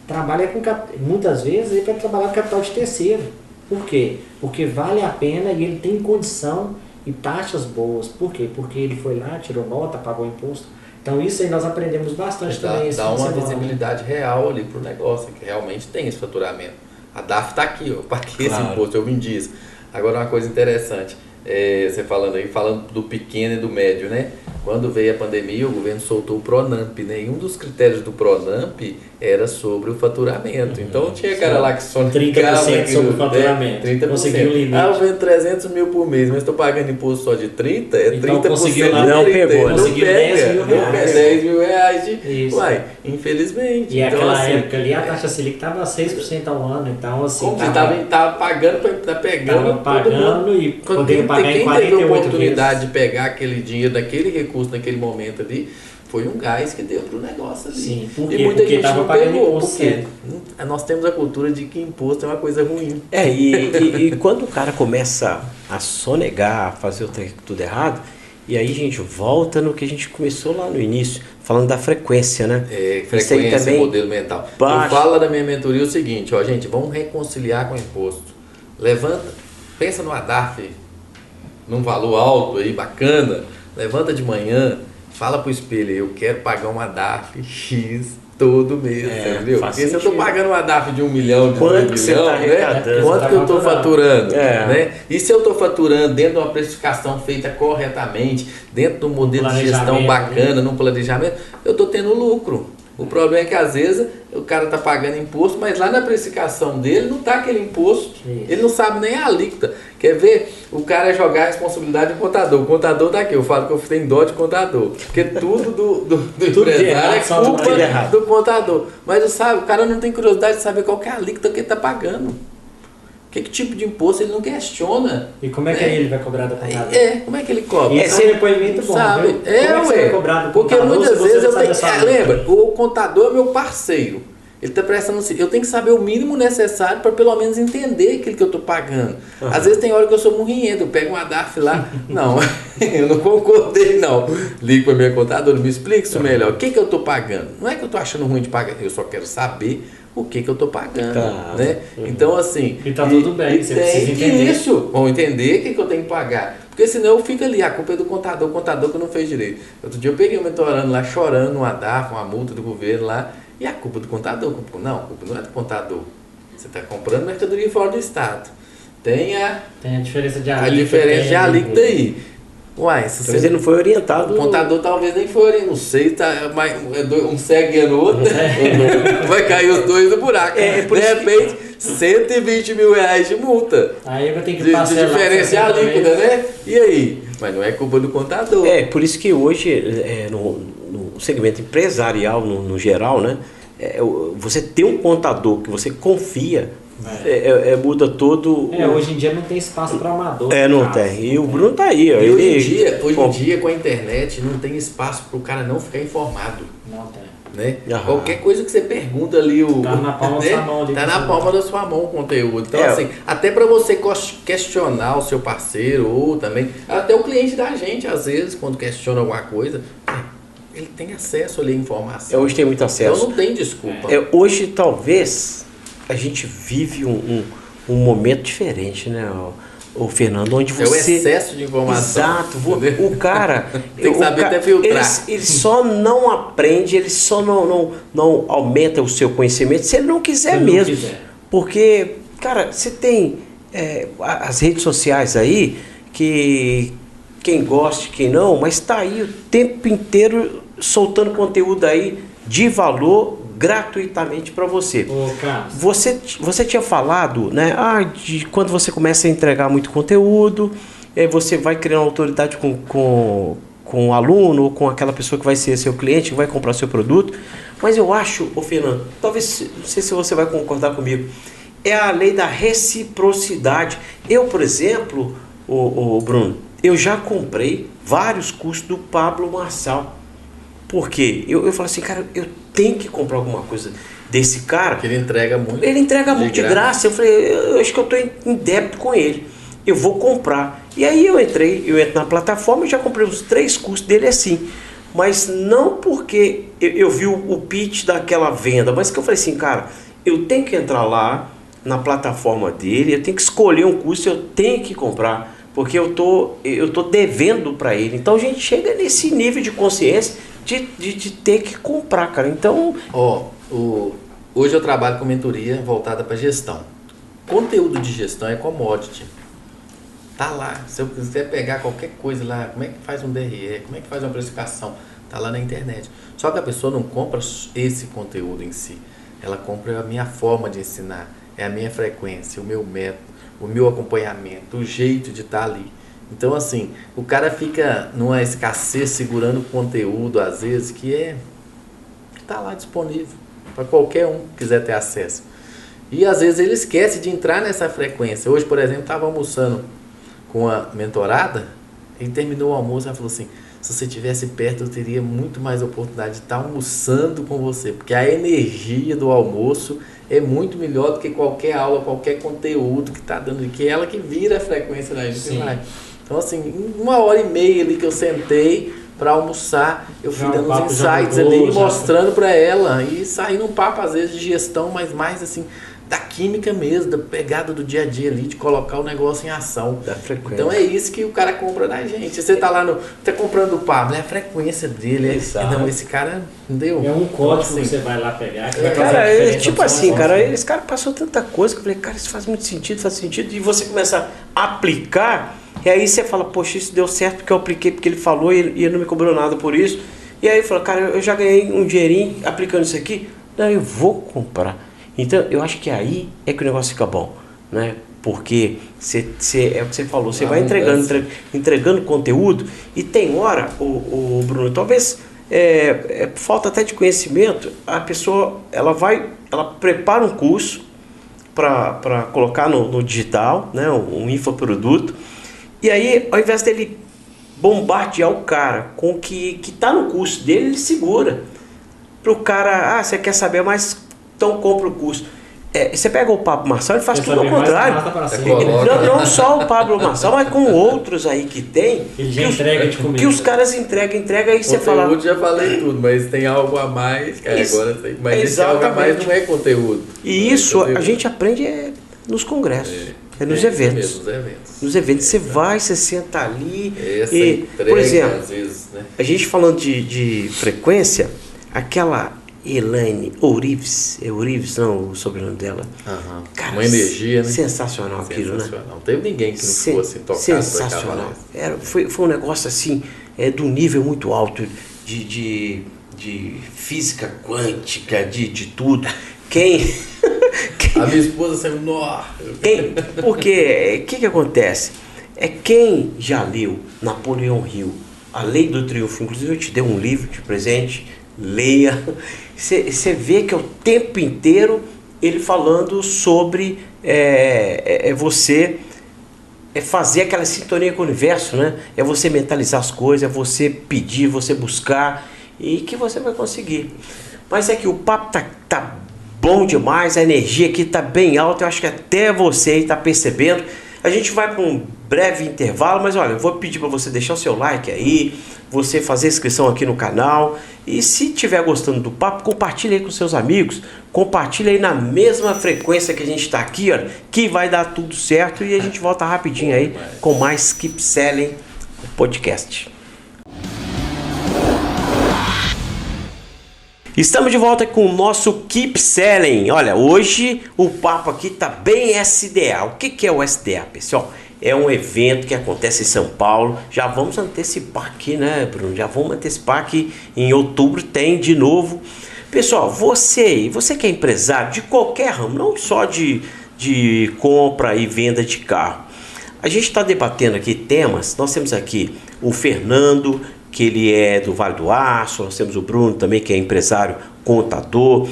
S3: trabalha com muitas vezes ele vai trabalhar com capital de terceiro. Por quê? Porque vale a pena e ele tem condição e taxas boas. Por quê? Porque ele foi lá, tirou nota, pagou imposto. Então isso aí nós aprendemos bastante também.
S2: Dá uma visibilidade real ali para o negócio, que realmente tem esse faturamento. A DAF está aqui, eu paguei esse imposto, eu vendi isso. Agora uma coisa interessante, você falando do pequeno e do médio, né? Quando veio a pandemia, o governo soltou o Pronamp, né? E um dos critérios do Pronamp era sobre o faturamento. Então tinha cara lá que só
S3: 30% sobre o faturamento.
S2: 30%.
S3: Conseguiu o limite.
S2: Eu vendo 300 mil por mês, mas estou pagando imposto só de 30%,
S3: então,
S2: 30%
S3: conseguiu lá,
S1: não pegou.
S3: Conseguiu
S2: 10 mil reais de...
S3: Isso.
S2: Uai, infelizmente.
S3: E
S2: então,
S3: aquela
S2: assim,
S3: época ali, a taxa Selic estava 6% ao ano. Então, assim...
S2: Como você estava pagando para estar pegando...
S3: Estava pagando e podendo pagar em 48
S2: teve a oportunidade
S3: vezes.
S2: de pegar aquele dinheiro, daquele recurso, naquele momento ali, foi um gás que deu para o negócio ali.
S3: Sim,
S2: e muita gente não pegou, porque
S3: certo.
S2: nós temos a cultura de que imposto é uma coisa ruim.
S1: E quando o cara começa a sonegar, a fazer tudo errado, e aí a gente volta no que a gente começou lá no início, falando da frequência, né?
S2: Frequência, também modelo mental.
S1: Baixo.
S2: Eu falo da minha mentoria o seguinte, ó, gente, vamos reconciliar com o imposto. Levanta, pensa no ADARF, num valor alto aí, bacana, levanta de manhã, fala pro espelho, eu quero pagar uma DARF X todo mês, entendeu? Porque se eu tô pagando uma DARF de 1 milhão, de 2 milhões, né? Quanto que eu tô faturando? Né? E se eu tô faturando dentro de uma precificação feita corretamente, dentro de um modelo de gestão bacana, num planejamento, eu tô tendo lucro. O problema é que às vezes o cara tá pagando imposto, mas lá na precificação dele não tá aquele imposto. Ele não sabe nem a alíquota. Quer ver? O cara jogar a responsabilidade do contador. O contador tá aqui. Eu falo que eu tenho dó de contador. Porque tudo do empresário é culpa do contador. Mas o cara não tem curiosidade de saber qual que é a alíquota que ele tá pagando. Que tipo de imposto ele não questiona.
S3: E como é que ele vai cobrar do contador?
S2: Como é que ele cobra?
S3: Esse é um depoimento bom,
S2: sabe?
S3: Como é que você vai cobrar do
S2: porque
S3: contador?
S2: Muitas vezes eu tenho. Lembra,
S3: Vida.
S2: o contador é meu parceiro. Ele está prestando. Eu tenho que saber o mínimo necessário para pelo menos entender aquilo que eu estou pagando. Às vezes tem hora que eu sou murrinhento, eu pego uma DARF lá. Não, eu não concordei, não. Ligo para minha contadora, me explica isso melhor. O que eu estou pagando? Não é que eu estou achando ruim de pagar, eu só quero saber o que eu estou pagando, né? Então, assim...
S3: E tá tudo bem, você precisa entender.
S2: Isso, vão entender o que eu tenho que pagar. Porque senão eu fico ali, a culpa é do contador, o contador que não fez direito. Outro dia eu peguei um mentorando lá, chorando, uma DARF, uma multa do governo lá, e a culpa do contador. Não, a culpa não é do contador. Você está comprando mercadoria fora do estado. Tem a
S3: diferença de
S2: alíquota. A diferença de alíquota aí. Uai, se
S1: talvez ele não foi orientado.
S2: O contador talvez nem foi orientado, não sei, tá, mas um segue no outro, vai cair os dois no buraco. De repente, 120 mil reais de multa.
S3: Aí vai ter que
S2: de
S3: parcelar.
S2: De diferença de alíquota, né? E aí? Mas não é culpa do contador.
S1: Por isso que hoje, no segmento empresarial, no geral, né? Você ter um contador que você confia, muda todo.
S3: Hoje em dia não tem espaço para amador.
S1: Não tem. E o Bruno tá aí.
S2: E hoje em dia, com a internet, não tem espaço para o cara não ficar informado.
S3: Não tem.
S2: Né? Qualquer coisa que você pergunta ali,
S3: tá na palma da sua mão.
S2: Tá na palma da sua mão o conteúdo. Então, assim, até para você questionar o seu parceiro, ou também, até o cliente da gente, às vezes, quando questiona alguma coisa, ele tem acesso ali à informação.
S1: Hoje tem muito acesso.
S2: Então não tem desculpa.
S1: Hoje, talvez, a gente vive um momento diferente, né, o Fernando, onde você...
S2: É o excesso de informação.
S1: Exato. O cara...
S2: tem que saber até filtrar.
S1: Ele só não aprende, ele só não aumenta o seu conhecimento se ele não quiser mesmo. Porque, cara, você tem as redes sociais aí, que quem gosta, quem não, mas tá aí o tempo inteiro soltando conteúdo aí de valor gratuitamente para você. Você tinha falado, né, de quando você começa a entregar muito conteúdo, você vai criando autoridade com o aluno ou com aquela pessoa que vai ser seu cliente, que vai comprar seu produto. Mas eu acho, Fernando, talvez, não sei se você vai concordar comigo, é a lei da reciprocidade. Eu, por exemplo, Bruno, eu já comprei vários cursos do Pablo Marçal. Por quê? Eu falo assim, cara, eu tenho que comprar alguma coisa desse cara.
S2: Porque ele entrega muito.
S1: Ele entrega muito de graça. Eu falei, eu acho que eu estou em débito com ele. Eu vou comprar. E aí eu entro na plataforma e já comprei uns 3 cursos dele assim. Mas não porque eu vi o pitch daquela venda, mas que eu falei assim, cara, eu tenho que entrar lá na plataforma dele, eu tenho que escolher um curso, eu tenho que comprar, porque eu tô devendo para ele. Então a gente chega nesse nível de consciência de ter que comprar, cara. Então...
S2: hoje eu trabalho com mentoria voltada para gestão. Conteúdo de gestão é commodity. Tá lá. Se eu quiser pegar qualquer coisa lá, como é que faz um DRE, como é que faz uma precificação, tá lá na internet. Só que a pessoa não compra esse conteúdo em si. Ela compra a minha forma de ensinar, é a minha frequência, o meu método, o meu acompanhamento, o jeito de estar ali. Então, assim, o cara fica numa escassez segurando o conteúdo, às vezes, que está lá disponível para qualquer um que quiser ter acesso. E, às vezes, ele esquece de entrar nessa frequência. Hoje, por exemplo, estava almoçando com a mentorada e terminou o almoço e ela falou assim, se você estivesse perto, eu teria muito mais oportunidade de estar almoçando com você, porque a energia do almoço é muito melhor do que qualquer aula, qualquer conteúdo que está dando, que é ela que vira a frequência da gente. Então, assim, em 1h30 ali que eu sentei, para almoçar, eu fui
S3: Já
S2: dando
S3: o papo
S2: uns
S3: já
S2: insights
S3: mudou,
S2: ali,
S3: já.
S2: mostrando para ela e saindo um papo às vezes de gestão, mas mais assim, da química mesmo, da pegada do dia a dia ali, de colocar o negócio em ação.
S1: Da frequência.
S2: Então é isso que o cara compra da gente. Você tá lá tá comprando o Pablo, é a frequência dele.
S1: Exato.
S2: Não, esse cara deu.
S3: É um código
S2: Então,
S3: que você vai lá pegar. Que vai fazer
S1: Cara,
S3: a diferença
S1: tipo
S3: no seu
S1: assim,
S3: negócio,
S1: cara,
S3: né?
S1: esse cara passou tanta coisa que eu falei, cara, isso faz muito sentido, faz sentido. E você começa a aplicar, e aí você fala, poxa, isso deu certo porque eu apliquei, porque ele falou e ele não me cobrou nada por isso. E aí eu falo, cara, eu já ganhei um dinheirinho aplicando isso aqui, não, eu vou comprar. Então, eu acho que aí é que o negócio fica bom, né? Porque é o que você falou, você vai entregando conteúdo e tem hora, o Bruno, talvez falta até de conhecimento, a pessoa, ela prepara um curso para colocar no digital, né? Um infoproduto, e aí, ao invés dele bombardear o cara com o que está no curso dele, ele segura. Para o cara, você quer saber mais? Então compra o curso. Você pega o Pablo Marçal, ele faz tudo ao contrário. Não só o Pablo Marçal, mas com outros aí que tem.
S3: Ele já entrega de comida.
S1: Que os caras entregam, aí você fala.
S2: Conteúdo já falei tudo, mas tem algo a mais. Agora tem. Mas esse algo a mais não é conteúdo.
S1: E isso a gente aprende nos congressos. Nos eventos. Nos eventos. Você vai, você senta ali. Por exemplo,
S2: às vezes, né?
S1: A gente falando de frequência, aquela Elaine Ourives, não o sobrenome dela. Cara,
S2: uma energia, né?
S1: Sensacional aquilo, né?
S2: Não teve ninguém que não fosse tocado.
S1: Sensacional. Foi um negócio assim, do nível muito alto de física quântica, de tudo.
S2: A minha esposa sempre,
S1: porque, o que acontece? Quem já leu Napoleão Hill, A Lei do Triunfo, inclusive eu te dei um livro de presente, leia, você vê que é o tempo inteiro ele falando sobre você fazer aquela sintonia com o universo, né? É você mentalizar as coisas, é você pedir, você buscar, e que você vai conseguir. Mas é que o papo tá bom demais, a energia aqui tá bem alta, eu acho que até você está percebendo. A gente vai para um breve intervalo, mas olha, eu vou pedir para você deixar o seu like aí, você fazer inscrição aqui no canal, e se estiver gostando do papo, compartilha aí com seus amigos, compartilha aí na mesma frequência que a gente está aqui, olha, que vai dar tudo certo, e a gente volta rapidinho aí com mais Keep Selling Podcast. Estamos de volta com o nosso Keep Selling. Olha, hoje o papo aqui tá bem SDA. O que é o SDA, pessoal? É um evento que acontece em São Paulo. Já vamos antecipar aqui, né, Bruno? Já vamos antecipar que em outubro tem de novo. Pessoal, você que é empresário de qualquer ramo, não só de compra e venda de carro. A gente está debatendo aqui temas. Nós temos aqui o Fernando, que ele é do Vale do Aço, nós temos o Bruno também, que é empresário contador,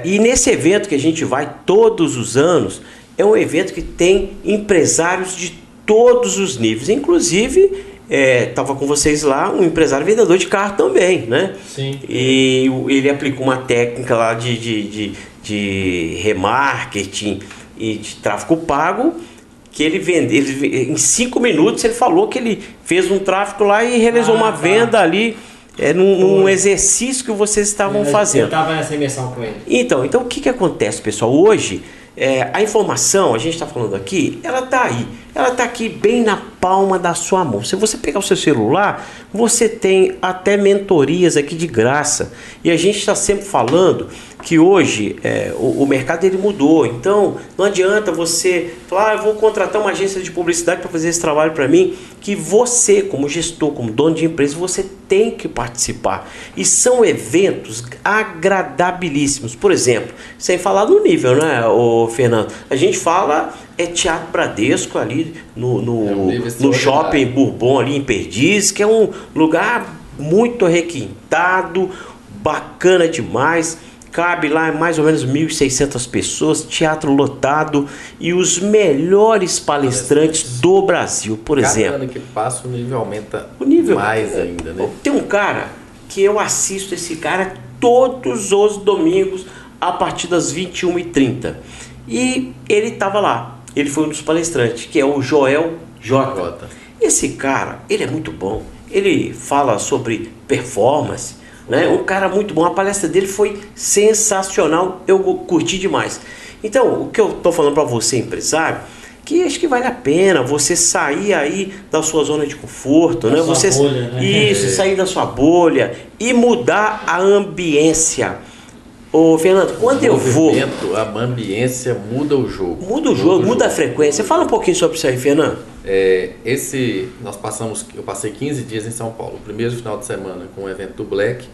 S1: e nesse evento que a gente vai todos os anos, é um evento que tem empresários de todos os níveis, inclusive estava com vocês lá um empresário vendedor de carro também, né?
S3: Sim.
S1: E ele aplicou uma técnica lá de remarketing e de tráfego pago, que em 5 minutos ele falou que ele fez um tráfego lá e realizou uma venda ali num exercício que vocês estavam fazendo. Eu
S3: estava nessa imersão com ele.
S1: Então o que acontece, pessoal? Hoje, a informação, a gente está falando aqui, ela está aí. Ela está aqui bem na palma da sua mão. Se você pegar o seu celular, você tem até mentorias aqui de graça. E a gente está sempre falando que hoje o mercado ele mudou. Então não adianta você falar, eu vou contratar uma agência de publicidade para fazer esse trabalho para mim, que você, como gestor, como dono de empresa, você tem que participar. E são eventos agradabilíssimos. Por exemplo, sem falar no nível, né, Fernando? A gente fala Teatro Bradesco ali no Shopping Bourbon ali em Perdizes, que é um lugar muito requintado, bacana demais. Cabe lá mais ou menos 1.600 pessoas, teatro lotado e os melhores palestrantes do Brasil, por exemplo.
S2: Cada ano que passa o nível aumenta
S1: mais
S2: ainda, né?
S1: Tem um cara que eu assisto esse cara todos os domingos a partir das 21h30 e ele estava lá, ele foi um dos palestrantes, que é o Joel J. Esse cara, ele é muito bom. ele fala sobre performance, né? Um cara muito bom, a palestra dele foi sensacional, eu curti demais. Então, o que eu tô falando para você, empresário, que acho que vale a pena você sair aí da sua zona de conforto, né? Você
S3: bolha, né?
S1: Isso, sair da sua bolha e mudar a ambiência. Ô Fernando, quando eu vou...
S2: A ambiência muda o jogo.
S1: Muda o jogo, muda a frequência. Fala um pouquinho sobre isso aí, Fernando.
S2: Eu passei 15 dias em São Paulo. O primeiro final de semana com o evento do Black,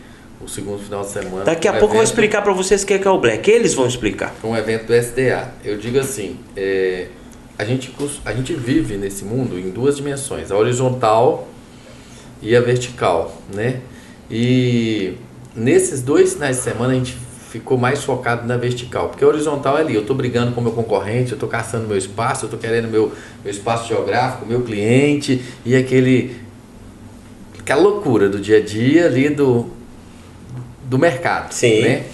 S2: o segundo final de semana...
S1: Daqui a pouco eu vou explicar para vocês o que é o Black. Eles vão explicar.
S2: Com o evento do SDA. Eu digo assim, a gente vive nesse mundo em duas dimensões, a horizontal e a vertical, né? E nesses 2 finais de semana a gente ficou mais focado na vertical, porque a horizontal é ali, eu estou brigando com o meu concorrente, eu estou caçando meu espaço, eu estou querendo meu espaço geográfico, meu cliente, e aquela loucura do dia a dia ali do mercado.
S1: Sim.
S2: Né?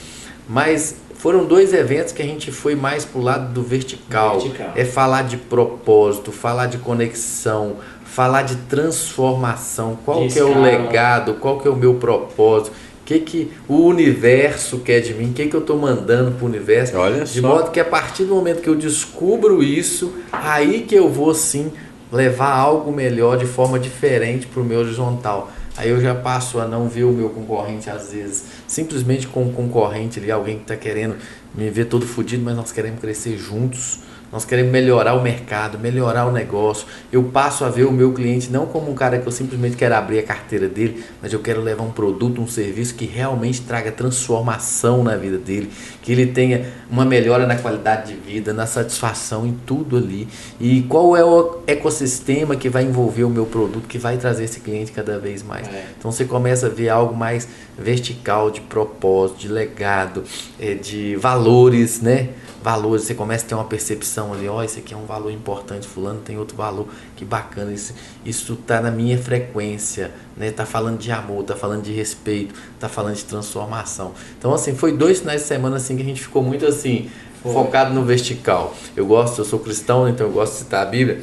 S2: Mas foram 2 eventos que a gente foi mais pro lado do vertical. É falar de propósito, falar de conexão, falar de transformação, qual que é o legado, qual que é o meu propósito, o que o universo quer de mim, o que eu estou mandando para o universo.
S1: Olha
S2: de
S1: só.
S2: modo que a partir do momento que eu descubro isso, aí que eu vou sim levar algo melhor de forma diferente para o meu horizontal. Aí eu já passo a não ver o meu concorrente às vezes, simplesmente com um concorrente ali, alguém que está querendo me ver todo fodido, mas nós queremos crescer juntos, nós queremos melhorar o mercado, melhorar o negócio. Eu passo a ver o meu cliente não como um cara que eu simplesmente quero abrir a carteira dele, mas eu quero levar um produto, um serviço que realmente traga transformação na vida dele, que ele tenha uma melhora na qualidade de vida, na satisfação, em tudo ali. E qual é o ecossistema que vai envolver o meu produto, que vai trazer esse cliente cada vez mais. Então você começa a ver algo mais vertical, de propósito, de legado, de valores, né? Valores, você começa a ter uma percepção ali, isso aqui é um valor importante, fulano tem outro valor, que bacana, isso tá na minha frequência, né? Tá falando de amor, tá falando de respeito, tá falando de transformação. Então assim, foi 2 finais de semana assim que a gente ficou muito assim, focado no vertical. Eu sou cristão, então eu gosto de citar a Bíblia.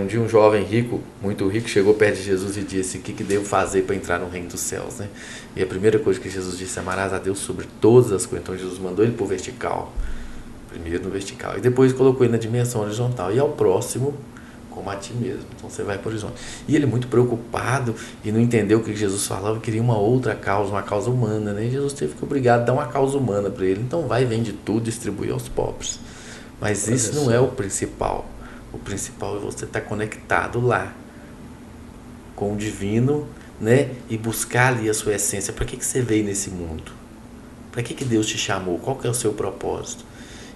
S2: Um dia um jovem rico, muito rico, chegou perto de Jesus e disse: o que devo fazer para entrar no reino dos céus, né? E a primeira coisa que Jesus disse: amarás a Deus sobre todas as coisas. Então Jesus mandou ele pro vertical. Primeiro no vertical, e depois colocou ele na dimensão horizontal, e ao próximo como a ti mesmo. Então você vai para o horizonte. E ele muito preocupado e não entendeu o que Jesus falava, queria uma outra causa, uma causa humana, né? E Jesus teve que obrigado a dar uma causa humana para ele. Então vai, vende tudo, distribui aos pobres. Mas isso não é o principal. O principal é você estar conectado lá com o divino, né? E buscar ali a sua essência. Para que você veio nesse mundo? Para que Deus te chamou? Qual que é o seu propósito?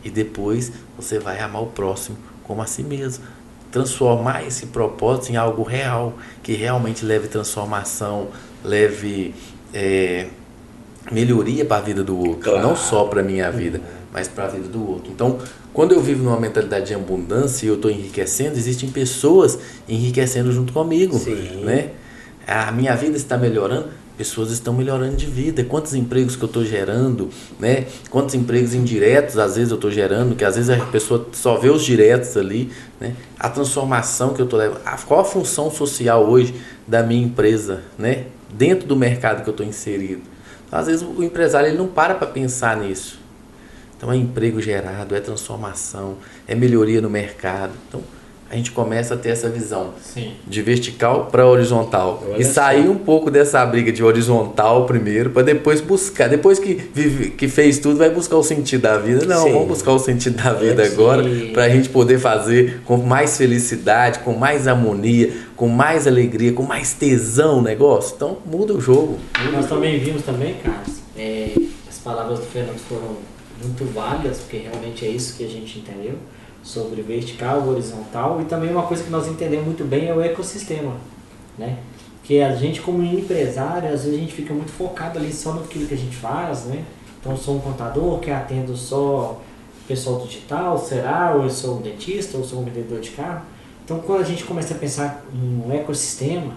S2: E depois você vai amar o próximo como a si mesmo. Transformar esse propósito em algo real, que realmente leve transformação, leve melhoria para a vida do outro. Claro. Não só para a minha vida, mas para a vida do outro. Então, quando eu vivo numa mentalidade de abundância e eu estou enriquecendo, existem pessoas enriquecendo junto comigo.
S1: Sim.
S2: Né? A minha vida está melhorando. Pessoas estão melhorando de vida. Quantos empregos que eu estou gerando, né? Quantos empregos indiretos às vezes eu estou gerando, que às vezes a pessoa só vê os diretos ali, né? A transformação que eu estou levando. Qual a função social hoje da minha empresa, né? Dentro do mercado que eu estou inserido. Então, às vezes o empresário ele não para pensar nisso. Então é emprego gerado, é transformação, é melhoria no mercado. Então a gente começa a ter essa visão. Sim. De vertical para horizontal. Olha, e sair um pouco dessa briga de horizontal primeiro, para depois buscar. Depois que fez tudo, vai buscar o sentido da vida. Não, sim, vamos buscar o sentido da vida agora, para a gente poder fazer com mais felicidade, com mais harmonia, com mais alegria, com mais tesão o negócio. Então muda o jogo.
S3: Nós também vimos também, Carlos, as palavras do Fernando foram muito válidas, porque realmente é isso que a gente entendeu. Sobre vertical, horizontal, e também uma coisa que nós entendemos muito bem é o ecossistema, né? Que a gente como empresário, às vezes a gente fica muito focado ali só naquilo que a gente faz, né? Então eu sou um contador que atendo só pessoal digital, será? Ou eu sou um dentista, ou sou um vendedor de carro. Então quando a gente começa a pensar em um ecossistema,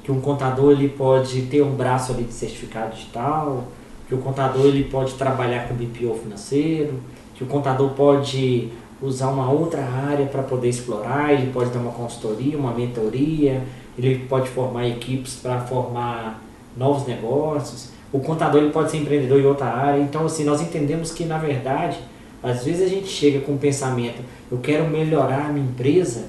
S3: que um contador ele pode ter um braço ali de certificado digital, que o contador ele pode trabalhar com BPO financeiro, que o contador pode usar uma outra área para poder explorar, ele pode dar uma consultoria, uma mentoria, ele pode formar equipes para formar novos negócios. O contador ele pode ser empreendedor em outra área. Então, assim, nós entendemos que, na verdade, às vezes a gente chega com o pensamento, eu quero melhorar a minha empresa,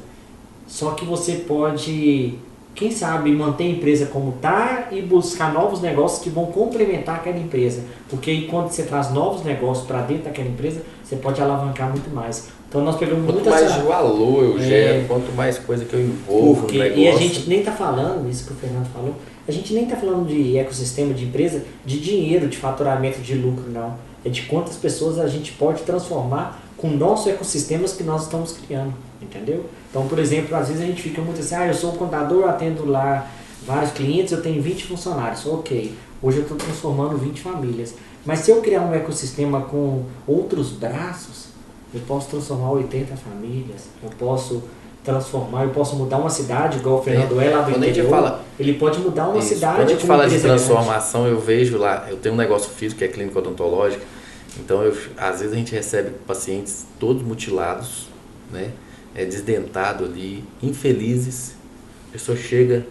S3: só que você pode, quem sabe, manter a empresa como está e buscar novos negócios que vão complementar aquela empresa. Porque aí, quando você traz novos negócios para dentro daquela empresa, você pode alavancar muito mais. Então nós pegamos
S2: quanto mais valor eu gero, quanto mais coisa que eu envolvo no negócio.
S3: E a gente nem está falando, isso que o Fernando falou, a gente nem está falando de ecossistema de empresa, de dinheiro, de faturamento, de lucro, não. É de quantas pessoas a gente pode transformar com nossos ecossistemas que nós estamos criando, entendeu? Então, por exemplo, às vezes a gente fica muito assim, eu sou um contador, atendo lá vários clientes, eu tenho 20 funcionários. Ok, hoje eu estou transformando 20 famílias. Mas se eu criar um ecossistema com outros braços, eu posso transformar 80 famílias, eu posso mudar uma cidade, igual o Fernando é lá do interior, ele pode mudar uma cidade.
S2: Quando a gente fala de transformação, eu vejo lá, eu tenho um negócio físico que é clínica odontológica, então às vezes a gente recebe pacientes todos mutilados, né, desdentado ali, infelizes, a pessoa chega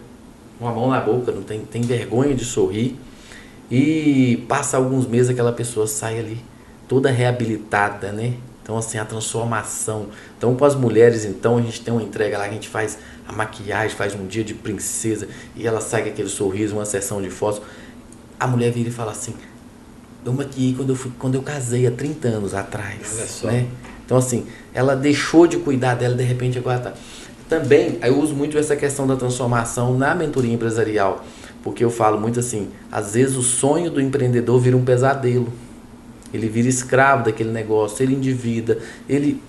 S2: com a mão na boca, não tem vergonha de sorrir, e passa alguns meses aquela pessoa sai ali toda reabilitada, né? Então, assim, a transformação. Então, com as mulheres, então, a gente tem uma entrega lá, a gente faz a maquiagem, faz um dia de princesa, e ela sai com aquele sorriso, uma sessão de fotos. A mulher vira e fala assim, eu maquiei quando eu casei, há 30 anos atrás.
S1: Olha só.
S2: Né? Então, assim, ela deixou de cuidar dela, de repente agora tá. Também, eu uso muito essa questão da transformação na mentoria empresarial, porque eu falo muito assim, às vezes o sonho do empreendedor vira um pesadelo. Ele vira escravo daquele negócio, ele endivida, ele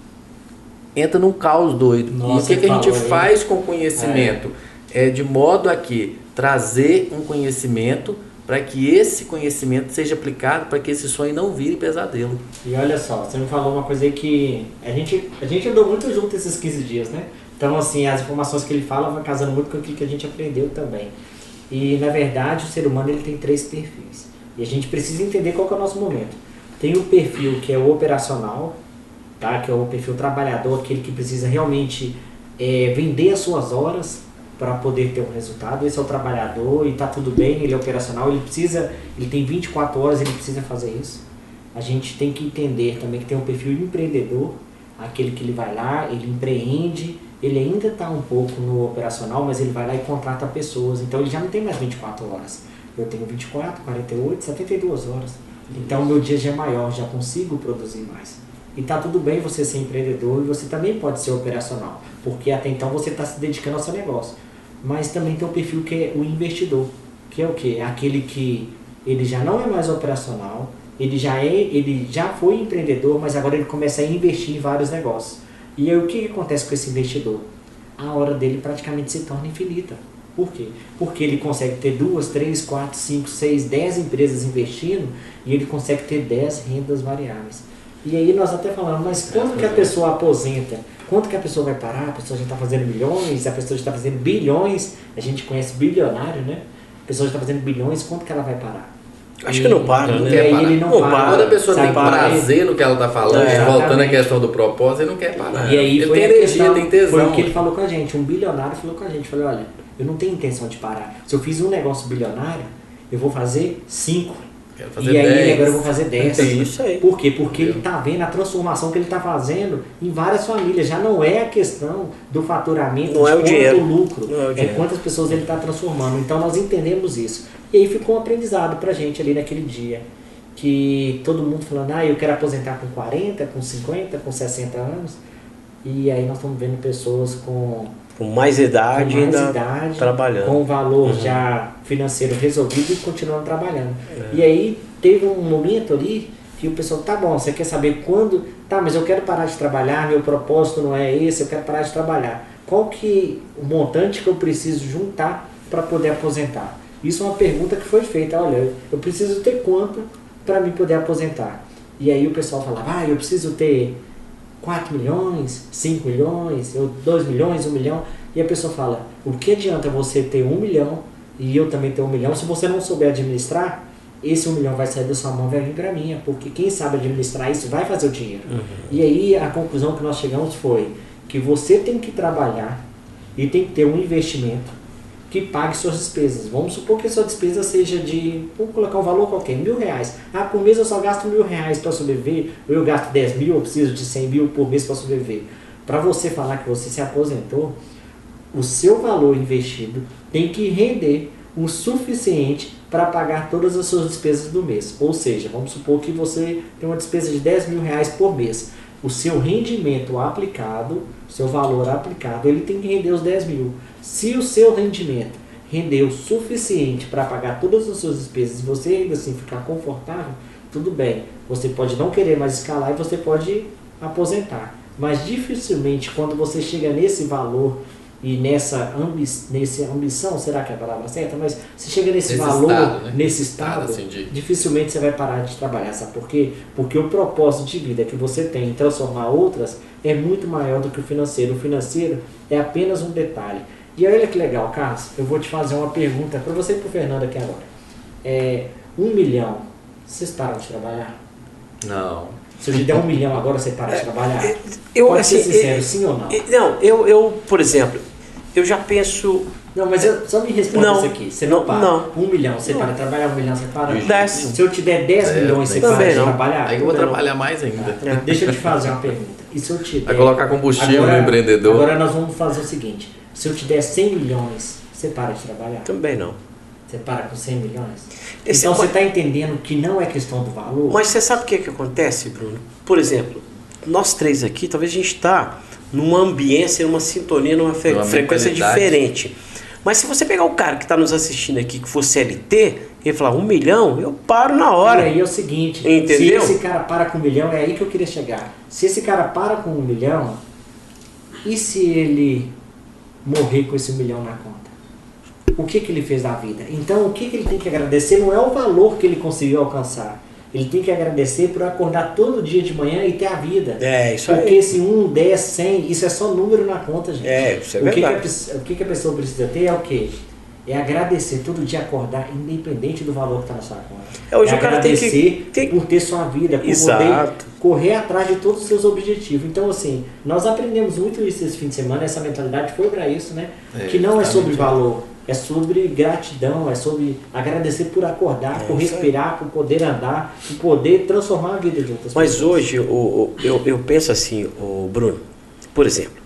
S2: entra num caos doido.
S3: Nossa,
S2: e o que a gente faz com o conhecimento? É de modo a que trazer um conhecimento para que esse conhecimento seja aplicado, para que esse sonho não vire pesadelo.
S3: E olha só, você me falou uma coisa aí que a gente andou muito junto esses 15 dias, né? Então, assim, as informações que ele fala vão casando muito com aquilo que a gente aprendeu também. E, na verdade, o ser humano ele tem 3 perfis. E a gente precisa entender qual que é o nosso momento. Tem o perfil que é o operacional, tá? Que é o perfil trabalhador, aquele que precisa realmente vender as suas horas para poder ter um resultado. Esse é o trabalhador e tá tudo bem, ele é operacional, ele tem 24 horas, ele precisa fazer isso. A gente tem que entender também que tem um perfil empreendedor, aquele que ele vai lá, ele empreende, ele ainda está um pouco no operacional, mas ele vai lá e contrata pessoas, então ele já não tem mais 24 horas. Eu tenho 24, 48, 72 horas. Então meu dia já é maior, já consigo produzir mais. E tá tudo bem você ser empreendedor e você também pode ser operacional, porque até então você está se dedicando ao seu negócio. Mas também tem o perfil que é o investidor, que é o quê? É aquele que ele já não é mais operacional, ele já foi empreendedor, mas agora ele começa a investir em vários negócios. E aí o que acontece com esse investidor? A hora dele praticamente se torna infinita. Por quê? Porque ele consegue ter 2, 3, 4, 5, 6, 10 empresas investindo e ele consegue ter 10 rendas variáveis. E aí nós até falamos, mas quando que a pessoa aposenta? Quanto que a pessoa vai parar? A pessoa já está fazendo milhões, a pessoa já está fazendo bilhões, a gente conhece bilionário, né? A pessoa já está fazendo bilhões, quanto que ela vai parar?
S1: Acho que não para, né?
S3: E aí ele não para.
S2: Quando a pessoa tem prazer no que ela está falando, voltando à
S3: exatamente.
S2: questão do propósito, ele não quer parar.
S3: E aí
S2: ele
S3: foi
S2: tem energia, tem tesão.
S3: Foi o que ele falou com a gente, um bilionário falou com a gente, falou, olha, eu não tenho intenção de parar. Se eu fiz um negócio bilionário, eu vou fazer 5.
S2: Quero fazer
S3: E aí
S2: 10.
S3: agora eu vou fazer 10.
S1: É isso aí.
S3: Por quê? Porque ele está vendo a transformação que ele está fazendo em várias famílias. Já não é a questão do faturamento,
S1: não é o dinheiro.
S3: lucro,
S1: não é o dinheiro.
S3: quantas pessoas ele está transformando. Então nós entendemos isso. E aí ficou um aprendizado pra gente ali naquele dia. Que todo mundo falando, eu quero aposentar com 40, com 50, com 60 anos. E aí nós estamos vendo pessoas com
S1: mais idade ainda trabalhando.
S3: Com o valor já financeiro resolvido e continuando trabalhando. E aí teve um momento ali que o pessoal, tá bom, você quer saber quando? Tá, mas eu quero parar de trabalhar, meu propósito não é esse, eu quero parar de trabalhar. Qual que o montante que eu preciso juntar para poder aposentar? Isso é uma pergunta que foi feita, olha, eu preciso ter quanto para me poder aposentar? E aí o pessoal falava, eu preciso ter 4 milhões, 5 milhões, 2 milhões, 1 milhão. E a pessoa fala, o que adianta você ter 1 milhão e eu também ter 1 milhão? Se você não souber administrar, esse 1 milhão vai sair da sua mão e vai vir para mim, porque quem sabe administrar isso vai fazer o dinheiro. E aí a conclusão que nós chegamos foi que você tem que trabalhar e tem que ter um investimento que pague suas despesas. Vamos supor que a sua despesa seja de, vou colocar um valor qualquer, R$1.000. Por mês eu só gasto R$1.000 para sobreviver, ou eu gasto 10 mil, eu preciso de 100 mil por mês para sobreviver. Para você falar que você se aposentou, o seu valor investido tem que render o suficiente para pagar todas as suas despesas do mês. Ou seja, vamos supor que você tem uma despesa de R$10.000 por mês. O seu rendimento aplicado, o seu valor aplicado, ele tem que render os 10 mil. Se o seu rendimento rendeu o suficiente para pagar todas as suas despesas e você ainda assim ficar confortável, tudo bem. Você pode não querer mais escalar e você pode aposentar. Mas dificilmente quando você chega nesse valor e nessa ambição, será que é a palavra certa? Mas se chega nesse valor, estado, né? Nesse estado, assim dificilmente você vai parar de trabalhar. Sabe por quê? Porque o propósito de vida que você tem em transformar outras é muito maior do que o financeiro. O financeiro é apenas um detalhe. E olha que legal, Carlos, eu vou te fazer uma pergunta para você e para o Fernando aqui agora. 1 milhão, vocês param de trabalhar?
S2: Não.
S3: Se eu te der 1 milhão agora, você para de trabalhar? Pode ser sincero, sim ou não?
S1: Não, eu, por exemplo, eu já penso...
S3: Não, mas só me responda isso aqui. Você não para.
S1: Não.
S3: 1 milhão, você para de trabalhar, 1 milhão, você para.
S1: 10.
S3: Se eu te der 10 milhões, você para de trabalhar?
S2: Aí eu vou trabalhar mais ainda.
S3: Deixa eu te fazer uma pergunta. E se eu te der...
S2: Vai colocar combustível no empreendedor.
S3: Agora nós vamos fazer o seguinte. Se eu te der 100 milhões, você para de trabalhar?
S1: Também não.
S3: Você para com 100 milhões? Então você está entendendo que não é questão do valor?
S1: Mas você sabe o que acontece, Bruno? Por exemplo, nós três aqui, talvez a gente está numa ambiência, numa sintonia, numa frequência diferente. Mas se você pegar o cara que está nos assistindo aqui, que for CLT, ele falar 1 milhão, eu paro na hora.
S3: E aí é o seguinte,
S1: entendeu?
S3: Se esse cara para com 1 milhão, é aí que eu queria chegar. Se esse cara para com 1 milhão, e se ele morrer com esse 1 milhão na conta? O que ele fez da vida? Então, o que ele tem que agradecer não é o valor que ele conseguiu alcançar. Ele tem que agradecer por acordar todo dia de manhã e ter a vida.
S1: Isso aí.
S3: Porque esse 1, 10, 100, isso é só número na conta, gente.
S1: Isso é verdade.
S3: O que a pessoa precisa ter é o quê? É agradecer todo dia, acordar, independente do valor que está na sua conta.
S1: Hoje o cara
S3: agradecer por ter sua vida, por poder correr atrás de todos os seus objetivos. Então, assim, nós aprendemos muito isso esse fim de semana, essa mentalidade foi para isso, né? Que não é sobre valor. É sobre gratidão, é sobre agradecer por acordar, por respirar, por poder andar, por poder transformar a vida de outras pessoas.
S1: Mas hoje, eu penso assim, Bruno, por exemplo,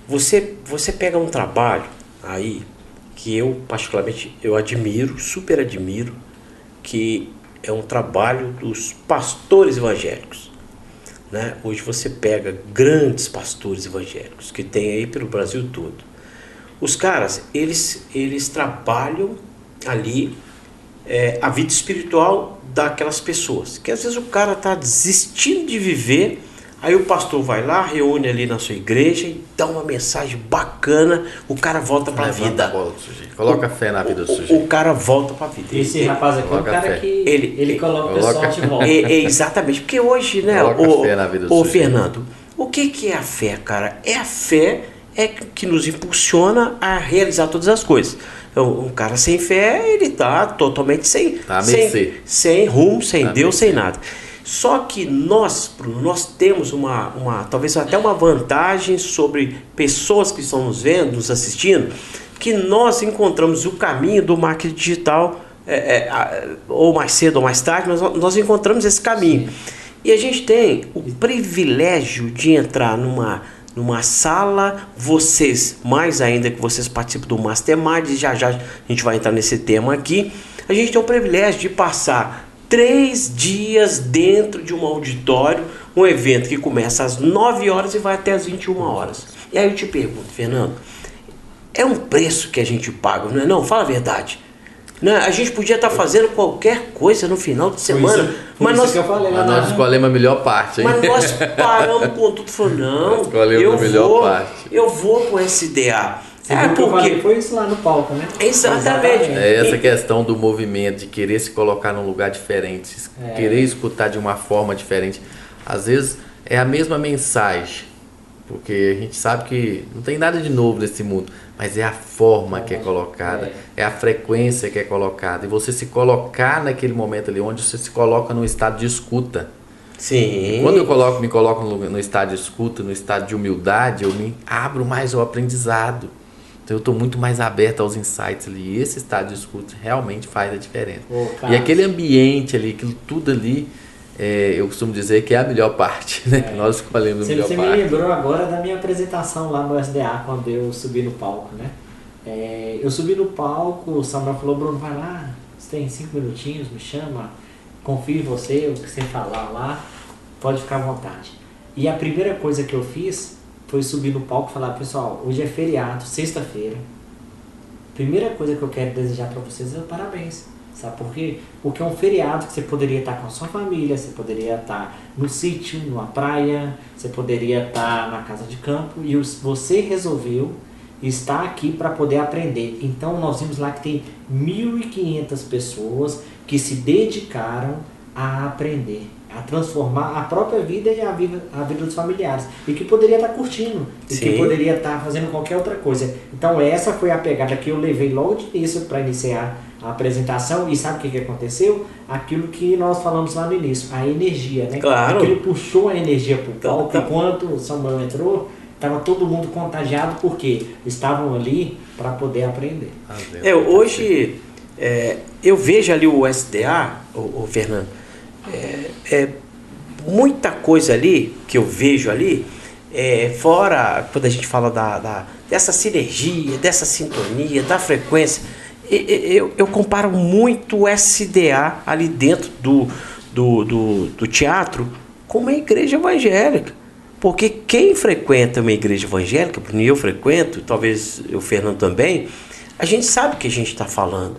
S1: você pega um trabalho aí que eu particularmente admiro, super admiro, que é um trabalho dos pastores evangélicos. Né? Hoje você pega grandes pastores evangélicos que tem aí pelo Brasil todo. Os caras, eles trabalham ali a vida espiritual daquelas pessoas. Que às vezes o cara está desistindo de viver, aí o pastor vai lá, reúne ali na sua igreja e dá uma mensagem bacana, o cara volta para a vida.
S2: Coloca fé na vida do sujeito.
S1: O cara volta para a vida.
S3: Esse rapaz aqui é o cara que ele coloca o pessoal de volta.
S1: Exatamente, porque hoje, né, o Fernando, o que é a fé, cara? É a fé que nos impulsiona a realizar todas as coisas. Um cara sem fé, ele está totalmente sem rumo, sem Deus, sem nada. Só que nós temos talvez até uma vantagem sobre pessoas que estão nos vendo, nos assistindo, que nós encontramos o caminho do marketing digital, ou mais cedo ou mais tarde, mas nós encontramos esse caminho. Sim. E a gente tem o privilégio de entrar numa sala, vocês, mais ainda que vocês participam do Mastermind, já a gente vai entrar nesse tema aqui, a gente tem o privilégio de passar 3 dias dentro de um auditório, um evento que começa às 9 horas e vai até às 21 horas. E aí eu te pergunto, Fernando, é um preço que a gente paga, não é não? Fala a verdade. Né? A gente podia estar fazendo qualquer coisa no final de semana, mas nós
S2: escolhemos a melhor parte, hein?
S1: Mas nós paramos com tudo e falamos, não, eu vou com essa ideia.
S3: Porque foi isso lá no palco, né?
S1: Exatamente.
S2: Essa questão do movimento, de querer se colocar num lugar diferente, querer escutar de uma forma diferente. Às vezes é a mesma mensagem, porque a gente sabe que não tem nada de novo nesse mundo, mas é a forma que é colocada, é a frequência que é colocada, e você se colocar naquele momento ali, onde você se coloca num estado de escuta.
S1: Sim.
S2: E quando eu me coloco no estado de escuta, no estado de humildade, eu me abro mais ao aprendizado. Então eu estou muito mais aberto aos insights ali. E esse estado de escuta realmente faz a diferença.
S3: Cara,
S2: e aquele ambiente ali, aquilo tudo ali, eu costumo dizer que é a melhor parte, né? Que nós escolhemos a melhor parte.
S3: Você me lembrou agora da minha apresentação lá no SDA, quando eu subi no palco, né? Eu subi no palco, o Samuel falou, Bruno, vai lá, você tem 5 minutinhos, me chama, confio em você, o que você falar lá, pode ficar à vontade. E a primeira coisa que eu fiz foi subir no palco e falar, pessoal, hoje é feriado, sexta-feira. Primeira coisa que eu quero desejar para vocês é parabéns. Sabe por quê? Porque é um feriado que você poderia estar com a sua família, você poderia estar no sítio, numa praia, você poderia estar na casa de campo e você resolveu estar aqui para poder aprender. Então nós vimos lá que tem 1.500 pessoas que se dedicaram a aprender, a transformar a própria vida e a vida dos familiares. E que poderia estar curtindo, e que poderia estar fazendo qualquer outra coisa. Então essa foi a pegada que eu levei logo de início para iniciar a apresentação. E sabe o que aconteceu? Aquilo que nós falamos lá no início, a energia, né?
S1: Claro.
S3: Aquilo puxou a energia para o palco. Enquanto o Samuel entrou, estava todo mundo contagiado, porque estavam ali para poder aprender.
S1: Hoje, eu vejo ali o SDA, o Fernando, muita coisa ali que eu vejo ali, fora quando a gente fala dessa sinergia, dessa sintonia, da frequência, eu comparo muito o SDA ali dentro do teatro com uma igreja evangélica. Porque quem frequenta uma igreja evangélica, eu frequento, talvez o Fernando também, a gente sabe o que a gente está falando.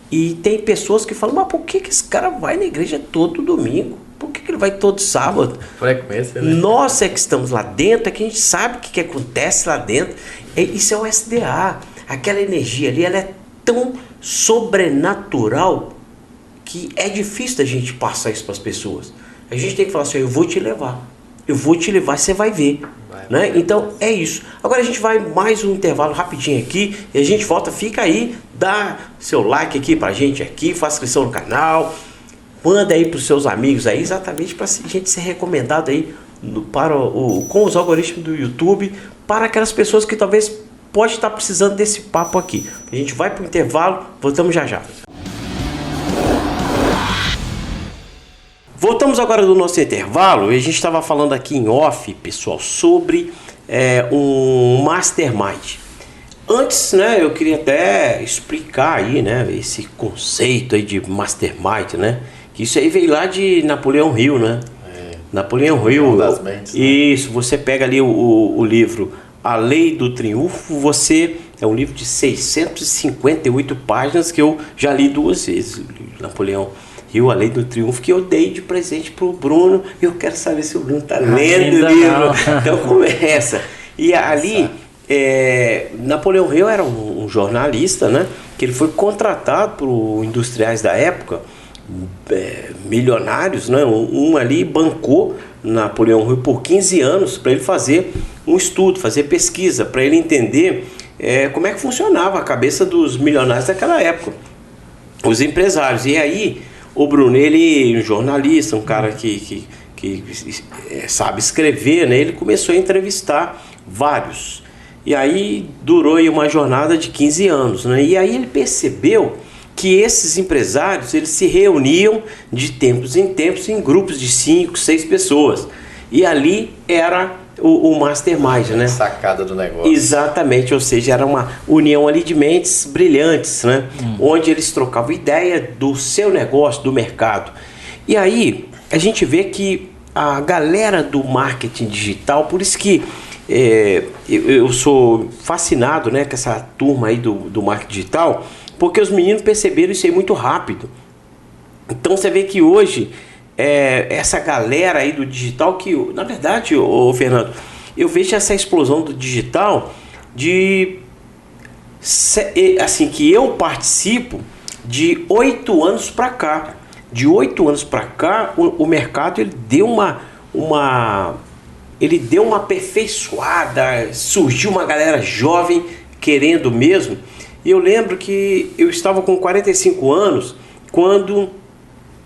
S1: E tem pessoas que falam, mas por que esse cara vai na igreja todo domingo? Por que ele vai todo sábado?
S2: Frequência, né?
S1: Nós que estamos lá dentro, que a gente sabe o que acontece lá dentro. Isso é o SDA. Aquela energia ali, ela é tão sobrenatural que é difícil da gente passar isso para as pessoas. A gente tem que falar assim, eu vou te levar. Eu vou te levar, você vai ver. Né? Então é isso. Agora a gente vai mais um intervalo rapidinho aqui e a gente volta. Fica aí, dá seu like aqui pra gente aqui, faça inscrição no canal, manda aí pros seus amigos aí, exatamente para a gente ser recomendado aí com os algoritmos do YouTube para aquelas pessoas que talvez pode estar precisando desse papo aqui. A gente vai pro intervalo, voltamos já já. Voltamos agora do nosso intervalo e a gente estava falando aqui em off, pessoal, sobre um mastermind. Antes, né, eu queria até explicar aí, né, esse conceito aí de mastermind, né, que isso aí veio lá de Napoleão Hill, né? Napoleão Hill.
S2: Das mentes, né?
S1: Isso, você pega ali o livro A Lei do Triunfo, é um livro de 658 páginas que eu já li 2 vezes, Napoleão Hill, A Lei do Triunfo, que eu dei de presente pro Bruno. Eu quero saber se o Bruno tá lendo o livro. Então começa. E ali, Napoleão Hill era um jornalista, né? Que ele foi contratado por industriais da época, milionários, né? Um ali bancou Napoleão Hill por 15 anos para ele fazer um estudo, fazer pesquisa, para ele entender como é que funcionava a cabeça dos milionários daquela época, os empresários. E aí o Bruno, ele é um jornalista, um cara que sabe escrever, né? Ele começou a entrevistar vários. E aí durou aí uma jornada de 15 anos, né? E aí ele percebeu que esses empresários, eles se reuniam de tempos em tempos em grupos de 5, 6 pessoas. E ali era o mastermind, né?
S2: Sacada do negócio.
S1: Exatamente, ou seja, era uma união ali de mentes brilhantes, né? Onde eles trocavam ideia do seu negócio, do mercado. E aí a gente vê que a galera do marketing digital, por isso que eu sou fascinado, né, com essa turma aí do marketing digital, porque os meninos perceberam isso aí muito rápido. Então você vê que hoje essa galera aí do digital, que na verdade, Fernando, eu vejo essa explosão do digital assim, que eu participo de 8 anos para cá. De 8 anos para cá, o mercado ele deu uma aperfeiçoada, surgiu uma galera jovem querendo mesmo. E eu lembro que eu estava com 45 anos quando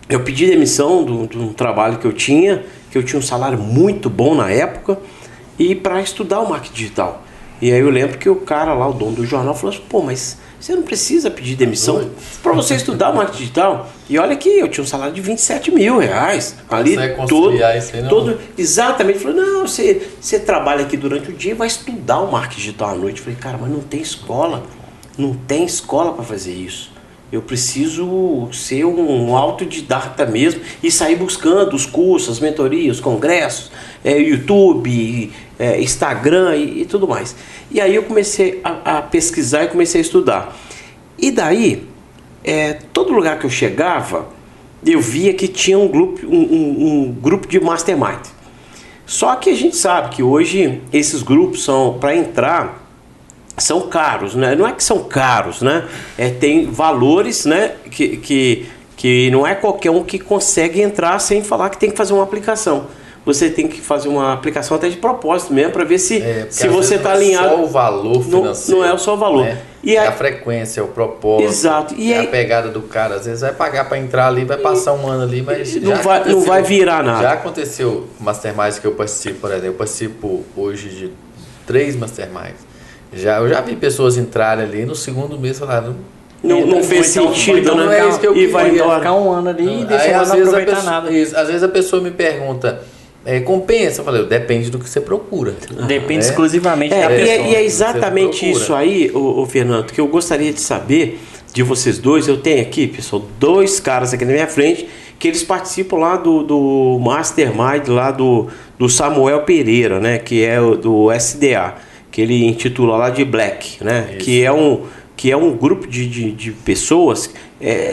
S1: eu pedi demissão de um trabalho que eu tinha um salário muito bom na época, e para estudar o marketing digital. E aí eu lembro que o cara lá, o dono do jornal, falou assim, pô, mas você não precisa pedir demissão para você estudar o marketing digital. E olha que eu tinha um salário de 27 mil reais. Ali todo exatamente. Falei, não, você trabalha aqui durante o dia e vai estudar o marketing digital à noite. Falei, cara, mas não tem escola. Não tem escola para fazer isso. Eu preciso ser um autodidata mesmo e sair buscando os cursos, as mentorias, os congressos, YouTube, Instagram e tudo mais. E aí eu comecei a pesquisar e comecei a estudar. E daí, todo lugar que eu chegava, eu via que tinha um grupo de mastermind. Só que a gente sabe que hoje esses grupos para entrar, são caros, né? Não é que são caros, né? Tem valores, né? Que não é qualquer um que consegue entrar sem falar que tem que fazer uma aplicação. Você tem que fazer uma aplicação até de propósito mesmo para ver se você está alinhado.
S2: Não é só o valor financeiro.
S1: Não é só o valor.
S2: Né? E a frequência, o propósito.
S1: Exato. E
S2: a pegada do cara. Às vezes vai pagar para entrar ali, vai passar um ano ali, mas
S1: não vai virar nada.
S2: Já aconteceu masterminds que eu participo, por exemplo. Eu participo hoje de 3 masterminds. Eu já vi pessoas entrarem ali no segundo mês e falaram,
S1: não fez sentido,
S2: então
S1: né?
S2: Não é isso que eu
S1: e vai embora.
S3: Ficar um ano ali e deixar não aproveitar nada.
S2: Às vezes a pessoa me pergunta, compensa? Eu falei, depende do que você procura.
S3: Depende exclusivamente da pessoa.
S1: E é exatamente isso aí, o Fernando, que eu gostaria de saber de vocês dois. Eu tenho aqui, pessoal, 2 caras aqui na minha frente, que eles participam lá do Mastermind, lá do Samuel Pereira, né? Que é do SDA. Que ele intitula lá de Black, né? Que é um grupo de pessoas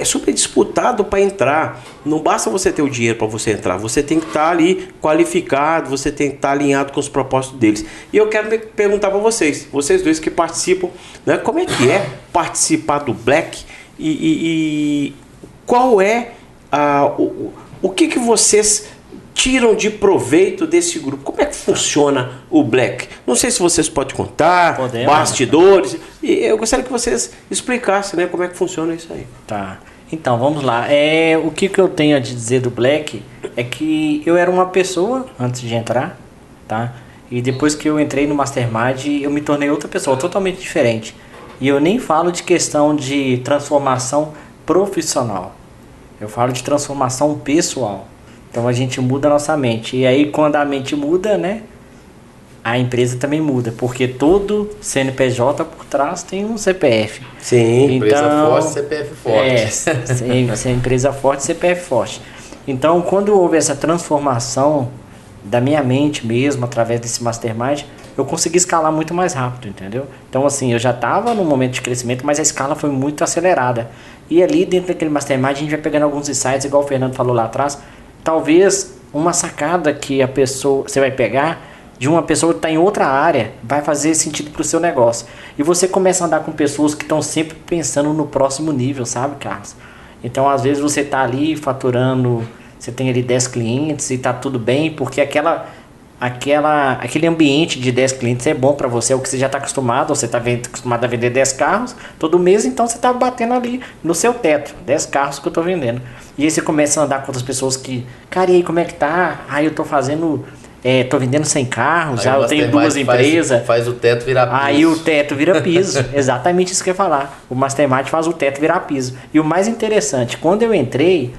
S1: super disputado para entrar. Não basta você ter o dinheiro para você entrar, você tem que estar ali qualificado, você tem que estar alinhado com os propósitos deles. E eu quero perguntar para vocês dois que participam, né? Como é que é participar do Black e qual é o que vocês tiram de proveito desse grupo? Como é que funciona o Black? Não sei se vocês podem contar, bastidores. E eu gostaria que vocês explicassem, né, como é que funciona isso aí.
S3: Tá. Então, vamos lá. O que eu tenho a dizer do Black é que eu era uma pessoa antes de entrar, tá? E depois que eu entrei no Mastermind, eu me tornei outra pessoa, totalmente diferente. E eu nem falo de questão de transformação profissional. Eu falo de transformação pessoal. Então a gente muda a nossa mente. E aí quando a mente muda, né? A empresa também muda. Porque todo CNPJ por trás tem um CPF.
S1: Sim.
S3: Então,
S2: empresa forte, CPF forte.
S3: Sim, empresa forte, CPF forte. Então quando houve essa transformação da minha mente mesmo, através desse Mastermind, eu consegui escalar muito mais rápido, entendeu? Então assim, eu já estava num momento de crescimento, mas a escala foi muito acelerada. E ali dentro daquele Mastermind a gente vai pegando alguns insights, igual o Fernando falou lá atrás. Talvez uma sacada que você vai pegar de uma pessoa que está em outra área vai fazer sentido para o seu negócio. E você começa a andar com pessoas que estão sempre pensando no próximo nível, sabe, Carlos? Então, às vezes você está ali faturando, você tem ali 10 clientes e está tudo bem, porque aquele ambiente de 10 clientes é bom para você, é o que você já está acostumado, você está acostumado a vender 10 carros todo mês, então você está batendo ali no seu teto, 10 carros que eu estou vendendo. E aí você começa a andar com outras pessoas que, cara, e aí como é que tá? Aí eu tô vendendo 100 carros, já eu tenho 2 empresas.
S2: Faz o teto virar piso.
S3: Aí o teto vira piso, exatamente isso que eu ia falar. O Mastermind faz o teto virar piso. E o mais interessante, quando eu entrei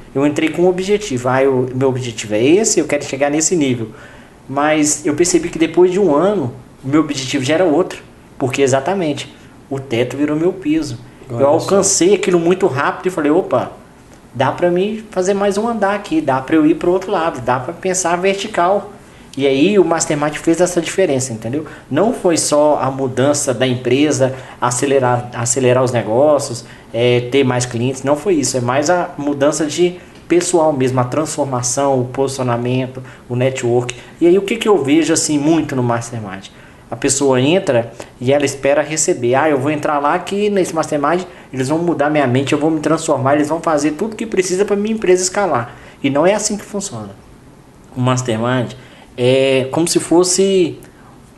S3: com um objetivo. O meu objetivo é esse, eu quero chegar nesse nível. Mas eu percebi que depois de um ano, o meu objetivo já era outro. Porque exatamente, o teto virou meu piso. Eu alcancei aquilo muito rápido e falei, opa, dá para mim fazer mais um andar aqui, dá para eu ir para o outro lado, dá para pensar vertical. E aí o Mastermind fez essa diferença, entendeu? Não foi só a mudança da empresa, acelerar os negócios, ter mais clientes, não foi isso. É mais a mudança de pessoal mesmo, a transformação, o posicionamento, o network. E aí o que eu vejo assim muito no Mastermind? A pessoa entra e ela espera receber. Eu vou entrar lá que nesse Mastermind eles vão mudar minha mente, eu vou me transformar, eles vão fazer tudo que precisa para minha empresa escalar. E não é assim que funciona. O Mastermind é como se fosse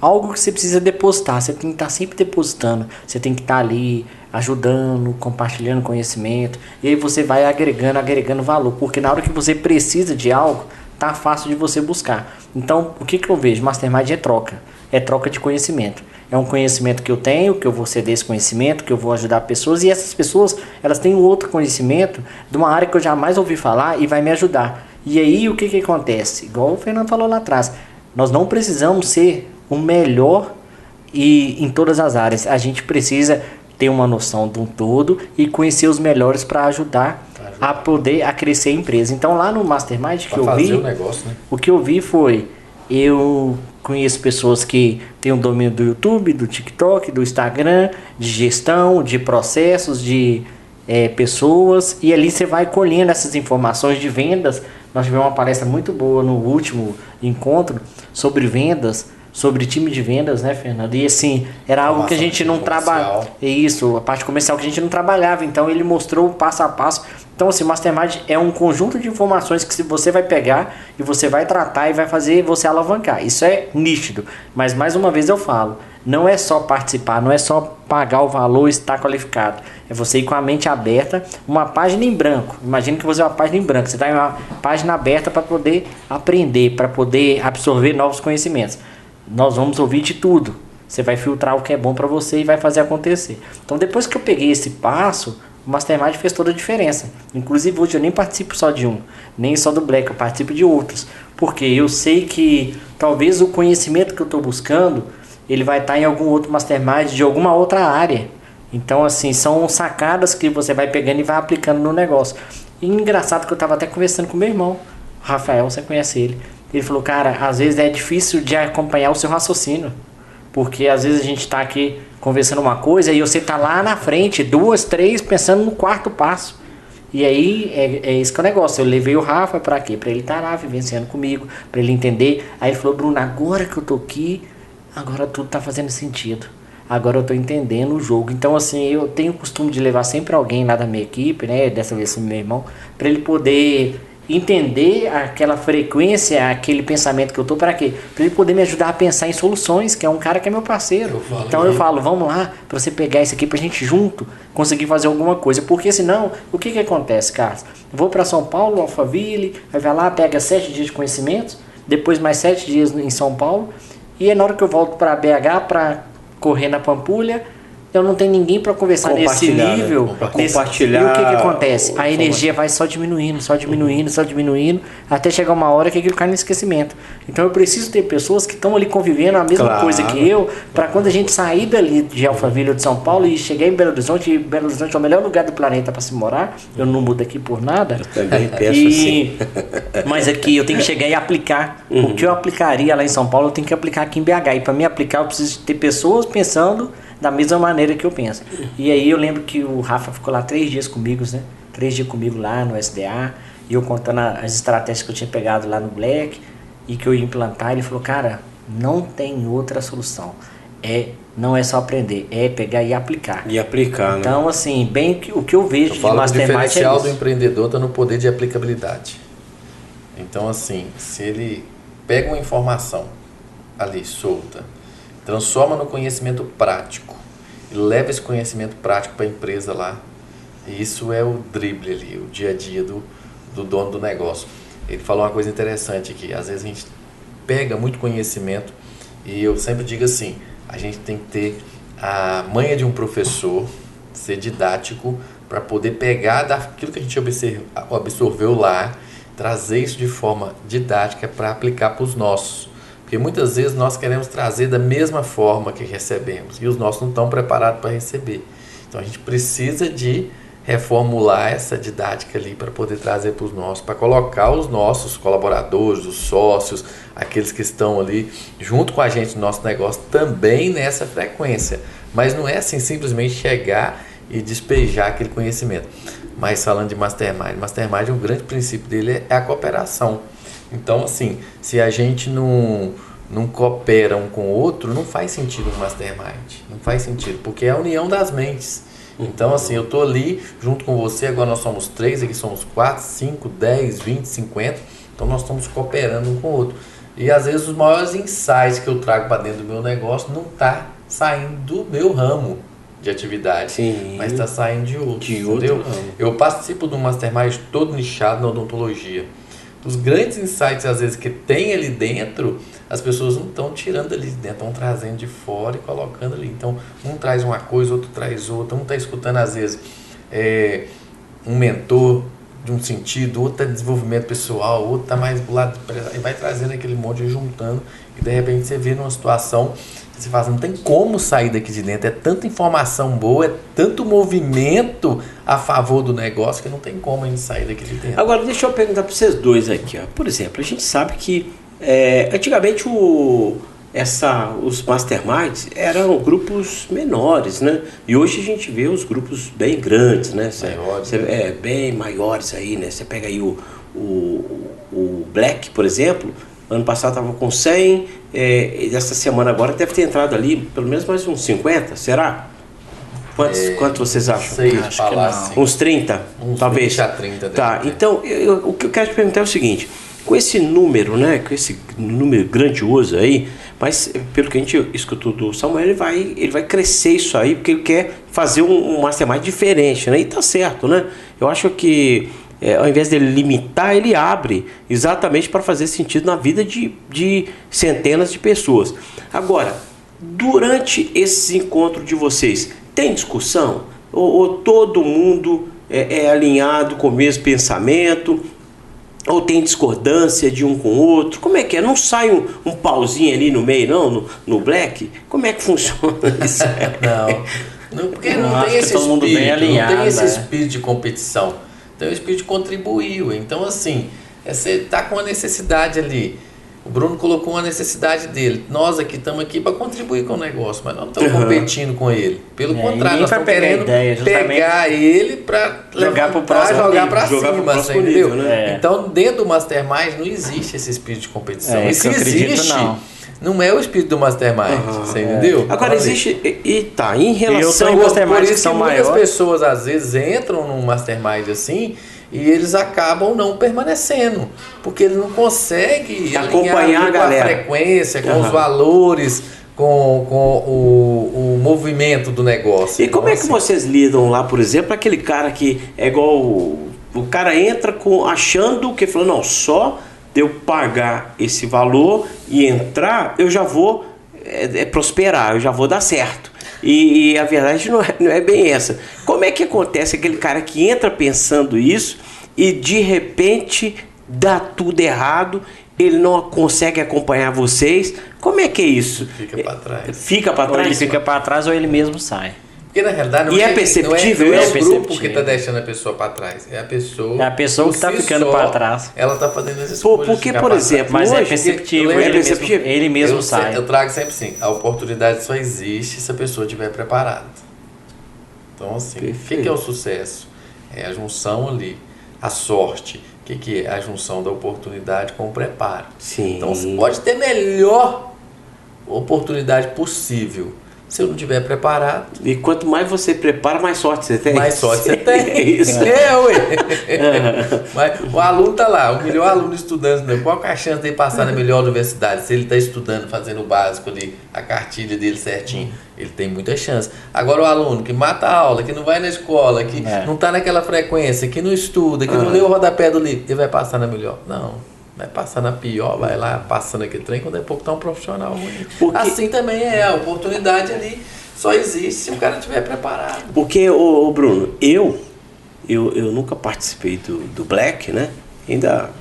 S3: algo que você precisa depositar. Você tem que estar sempre depositando. Você tem que estar ali ajudando, compartilhando conhecimento. E aí você vai agregando valor. Porque na hora que você precisa de algo, tá fácil de você buscar. Então, o que eu vejo? Mastermind é troca. É troca de conhecimento. é um conhecimento que eu tenho, que eu vou ceder esse conhecimento, que eu vou ajudar pessoas, e essas pessoas, elas têm outro conhecimento de uma área que eu jamais ouvi falar e vai me ajudar. E aí o que acontece? Igual o Fernando falou lá atrás, nós não precisamos ser o melhor em todas as áreas. A gente precisa ter uma noção de um todo e conhecer os melhores para ajudar a poder a crescer a empresa. Então lá no Mastermind que eu vi, o que eu vi foi, eu conheço pessoas que têm um domínio do YouTube, do TikTok, do Instagram, de gestão, de processos, de pessoas, e ali você vai colhendo essas informações de vendas. Nós tivemos uma palestra muito boa no último encontro sobre vendas, sobre time de vendas, né, Fernando? E assim, era algo que a gente não trabalhava. Isso, a parte comercial que a gente não trabalhava. Então ele mostrou o passo a passo. Então assim, Mastermind é um conjunto de informações que você vai pegar e você vai tratar e vai fazer você alavancar. Isso é nítido. Mas mais uma vez eu falo, não é só participar, não é só pagar o valor e estar qualificado. É você ir com a mente aberta, uma página em branco. Imagina que você é uma página em branco. Você está em uma página aberta para poder aprender, para poder absorver novos conhecimentos. Nós vamos ouvir de tudo. Você vai filtrar o que é bom para você e vai fazer acontecer. Então depois que eu peguei esse passo, o Mastermind fez toda a diferença. Inclusive hoje eu nem participo só de um, nem só do Black, eu participo de outros. Porque eu sei que talvez o conhecimento que eu estou buscando, ele vai estar em algum outro Mastermind de alguma outra área. Então assim, são sacadas que você vai pegando e vai aplicando no negócio. E engraçado que eu estava até conversando com meu irmão, Rafael, você conhece ele. Ele falou, cara, às vezes é difícil de acompanhar o seu raciocínio. Porque às vezes a gente está aqui conversando uma coisa e você está lá na frente, 2, 3, pensando no quarto passo. E aí é esse que é o negócio. Eu levei o Rafa para quê? Para ele estar lá vivenciando comigo, para ele entender. Aí ele falou, Bruno, agora que eu tô aqui, agora tudo está fazendo sentido. Agora eu tô entendendo o jogo. Então assim, eu tenho o costume de levar sempre alguém lá da minha equipe, né? Dessa vez meu irmão, para ele poder entender aquela frequência, aquele pensamento que eu tô, para quê? Para ele poder me ajudar a pensar em soluções, que é um cara que é meu parceiro. Então eu falo, vamos lá, para você pegar isso aqui pra gente junto conseguir fazer alguma coisa, porque senão, o que acontece, Carlos? Vou para São Paulo, Alphaville, vai lá, pega 7 dias de conhecimentos, depois mais 7 dias em São Paulo, e na hora que eu volto para BH para correr na Pampulha, eu não tenho ninguém para conversar nesse nível,
S1: né? Compartilhar.
S3: E o que acontece? A energia vai só diminuindo, até chegar uma hora que aquilo cai no esquecimento. Então eu preciso ter pessoas que estão ali convivendo a mesma coisa que eu, para quando a gente sair dali de Alphaville ou de São Paulo e chegar em Belo Horizonte, e Belo Horizonte é o melhor lugar do planeta para se morar, eu não mudo aqui por nada.
S1: Eu também penso assim.
S3: Mas aqui eu tenho que chegar e aplicar. O que eu aplicaria lá em São Paulo, eu tenho que aplicar aqui em BH. E para mim aplicar, eu preciso ter pessoas pensando da mesma maneira que eu penso. E aí eu lembro que o Rafa ficou lá 3 dias comigo, né? 3 dias comigo lá no SDA, e eu contando as estratégias que eu tinha pegado lá no Black e que eu ia implantar. Ele falou, cara, não tem outra solução. Não é só aprender, é pegar e aplicar.
S1: E aplicar,
S3: então,
S1: né?
S3: assim, bem o que eu vejo
S2: de Mastermind, o diferencial
S3: do
S2: empreendedor está no poder de aplicabilidade. Então, assim, se ele pega uma informação ali solta, transforma no conhecimento prático e leva esse conhecimento prático para a empresa lá. E isso é o drible ali, o dia a dia do dono do negócio. Ele falou uma coisa interessante aqui, às vezes a gente pega muito conhecimento e eu sempre digo assim, a gente tem que ter a manha de um professor, ser didático, para poder pegar daquilo que a gente absorveu lá, trazer isso de forma didática para aplicar para os nossos. Porque muitas vezes nós queremos trazer da mesma forma que recebemos e os nossos não estão preparados para receber. Então a gente precisa de reformular essa didática ali para poder trazer para os nossos, para colocar os nossos colaboradores, os sócios, aqueles que estão ali junto com a gente no nosso negócio também nessa frequência. Mas não é assim simplesmente chegar e despejar aquele conhecimento. Mas falando de Mastermind, o grande princípio dele é a cooperação. Então, assim, se a gente não coopera um com o outro, não faz sentido um Mastermind. Não faz sentido, porque é a união das mentes. Então, assim, eu tô ali junto com você, agora nós somos 3, aqui somos 4, 5, 10, 20, 50. Então, nós estamos cooperando um com o outro. E, às vezes, os maiores insights que eu trago para dentro do meu negócio não tá saindo do meu ramo de atividade, sim, mas está saindo de outro, entendeu? Eu participo de um Mastermind todo nichado na odontologia. Os grandes insights, às vezes, que tem ali dentro, as pessoas não estão tirando ali de dentro, estão trazendo de fora e colocando ali. Então, um traz uma coisa, outro traz outra. Um está escutando, às vezes, um mentor de um sentido, outro está desenvolvimento pessoal, outro está mais do lado e vai trazendo aquele monte, juntando, e de repente você vê numa situação que você fala, não tem como sair daqui de dentro, é tanta informação boa, é tanto movimento a favor do negócio que não tem como a gente sair daqui de dentro.
S1: Agora deixa eu perguntar para vocês dois aqui, ó. Por exemplo, a gente sabe que antigamente os masterminds eram grupos menores, né? E hoje a gente vê os grupos bem grandes, né? Bem maiores aí, né? Você pega aí o Black, por exemplo, ano passado estava com 100, essa semana agora deve ter entrado ali pelo menos mais uns 50, será? Quantos vocês acham?
S2: Acho falar assim.
S1: Uns 30? Talvez.
S2: 20 a 30.
S1: Tá, então o que eu quero te perguntar é o seguinte, com esse número, né, com esse número grandioso aí, mas pelo que a gente escutou do Samuel, ele vai crescer isso aí, porque ele quer fazer um mastermind diferente, né, e tá certo, né, eu acho que ao invés dele limitar, ele abre exatamente para fazer sentido na vida de centenas de pessoas. Agora, durante esse encontro de vocês, tem discussão? Ou todo mundo é alinhado com o mesmo pensamento? Ou tem discordância de um com o outro? Como é que é? Não sai um pauzinho ali no meio, não? No Black? Como é que funciona isso?
S2: Não, porque não tem esse espírito, bem alinhado, não tem esse espírito de competição. Tem o espírito de contribuir. Então, assim, você está com uma necessidade ali. O Bruno colocou uma necessidade dele. Nós aqui estamos aqui para contribuir com o negócio, mas não estamos competindo com ele. Pelo contrário, nós estamos querendo pegar ele para jogar para cima, entendeu? Nível, né? Então, dentro do Mastermind não existe esse espírito de competição. E se existe, não é o espírito do Mastermind, você entendeu?
S1: Agora existe, em relação ao
S2: Mastermind, por isso que muitas pessoas às vezes entram num Mastermind assim, e eles acabam não permanecendo, porque ele não consegue
S1: acompanhar
S2: com a frequência, com os valores, com o movimento do negócio.
S1: E como é que vocês lidam lá, por exemplo, aquele cara que é igual o cara entra achando que falou, não, só de eu pagar esse valor e entrar, eu já vou prosperar, eu já vou dar certo. E a verdade não é bem essa. Como é que acontece aquele cara que entra pensando isso e de repente dá tudo errado, ele não consegue acompanhar vocês? Como é que é isso?
S2: Fica para trás.
S1: Fica para trás?
S3: Ou ele fica para trás ou ele mesmo sai.
S2: Porque na realidade
S1: não é perceptível,
S2: não é o grupo que está deixando a pessoa para trás, é a pessoa.
S3: É a pessoa que está ficando para trás.
S2: Ela está fazendo as escolhas.
S1: Porque, por exemplo,
S3: mas é perceptível, ele mesmo sai.
S2: Eu trago sempre assim, a oportunidade só existe se a pessoa estiver preparada. Então, assim, o que é o sucesso? É a junção ali, a sorte. O que é? A junção da oportunidade com o preparo.
S1: Sim.
S2: Então, você pode ter a melhor oportunidade possível. Se eu não estiver preparado.
S1: E quanto mais você prepara, mais sorte você tem.
S2: Mais sorte você tem.
S1: Isso.
S2: Mas o aluno está lá, o melhor aluno estudando. Qual que é a chance de ele passar na melhor universidade? Se ele está estudando, fazendo o básico ali, a cartilha dele certinho, ele tem muita chance. Agora o aluno que mata a aula, que não vai na escola, que não está naquela frequência, que não estuda, que não lê o rodapé do livro, ele vai passar na melhor? Não. Vai passar na pior, vai lá passando aquele trem, quando é pouco tá um profissional ruim. Assim também a oportunidade ali só existe se o cara estiver preparado.
S1: Porque, Bruno, eu nunca participei do Black, né?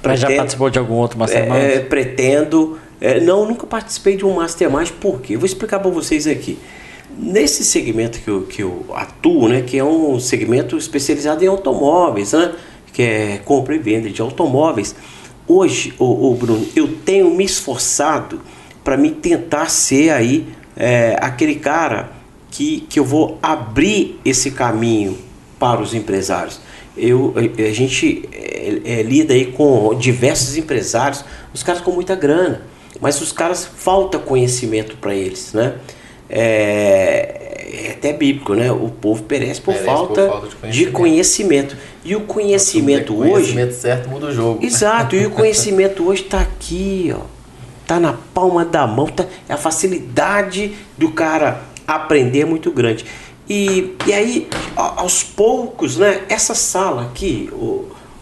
S3: Mas já participou de algum outro Mastermind?
S1: Pretendo. Nunca participei de um Mastermind, por quê? Eu vou explicar para vocês aqui. Nesse segmento que eu atuo, né? Que é um segmento especializado em automóveis, né? Que é compra e venda de automóveis. Hoje, Bruno, eu tenho me esforçado para me tentar ser aí aquele cara que eu vou abrir esse caminho para os empresários. A gente lida aí com diversos empresários, os caras com muita grana, mas os caras falta conhecimento para eles, né? É até bíblico, né? O povo perece por falta de conhecimento. E o conhecimento hoje... O
S2: conhecimento certo muda o jogo.
S1: Exato, e o conhecimento hoje está aqui, ó. Está na palma da mão, a facilidade do cara aprender é muito grande. E aí, aos poucos, né? Essa sala aqui,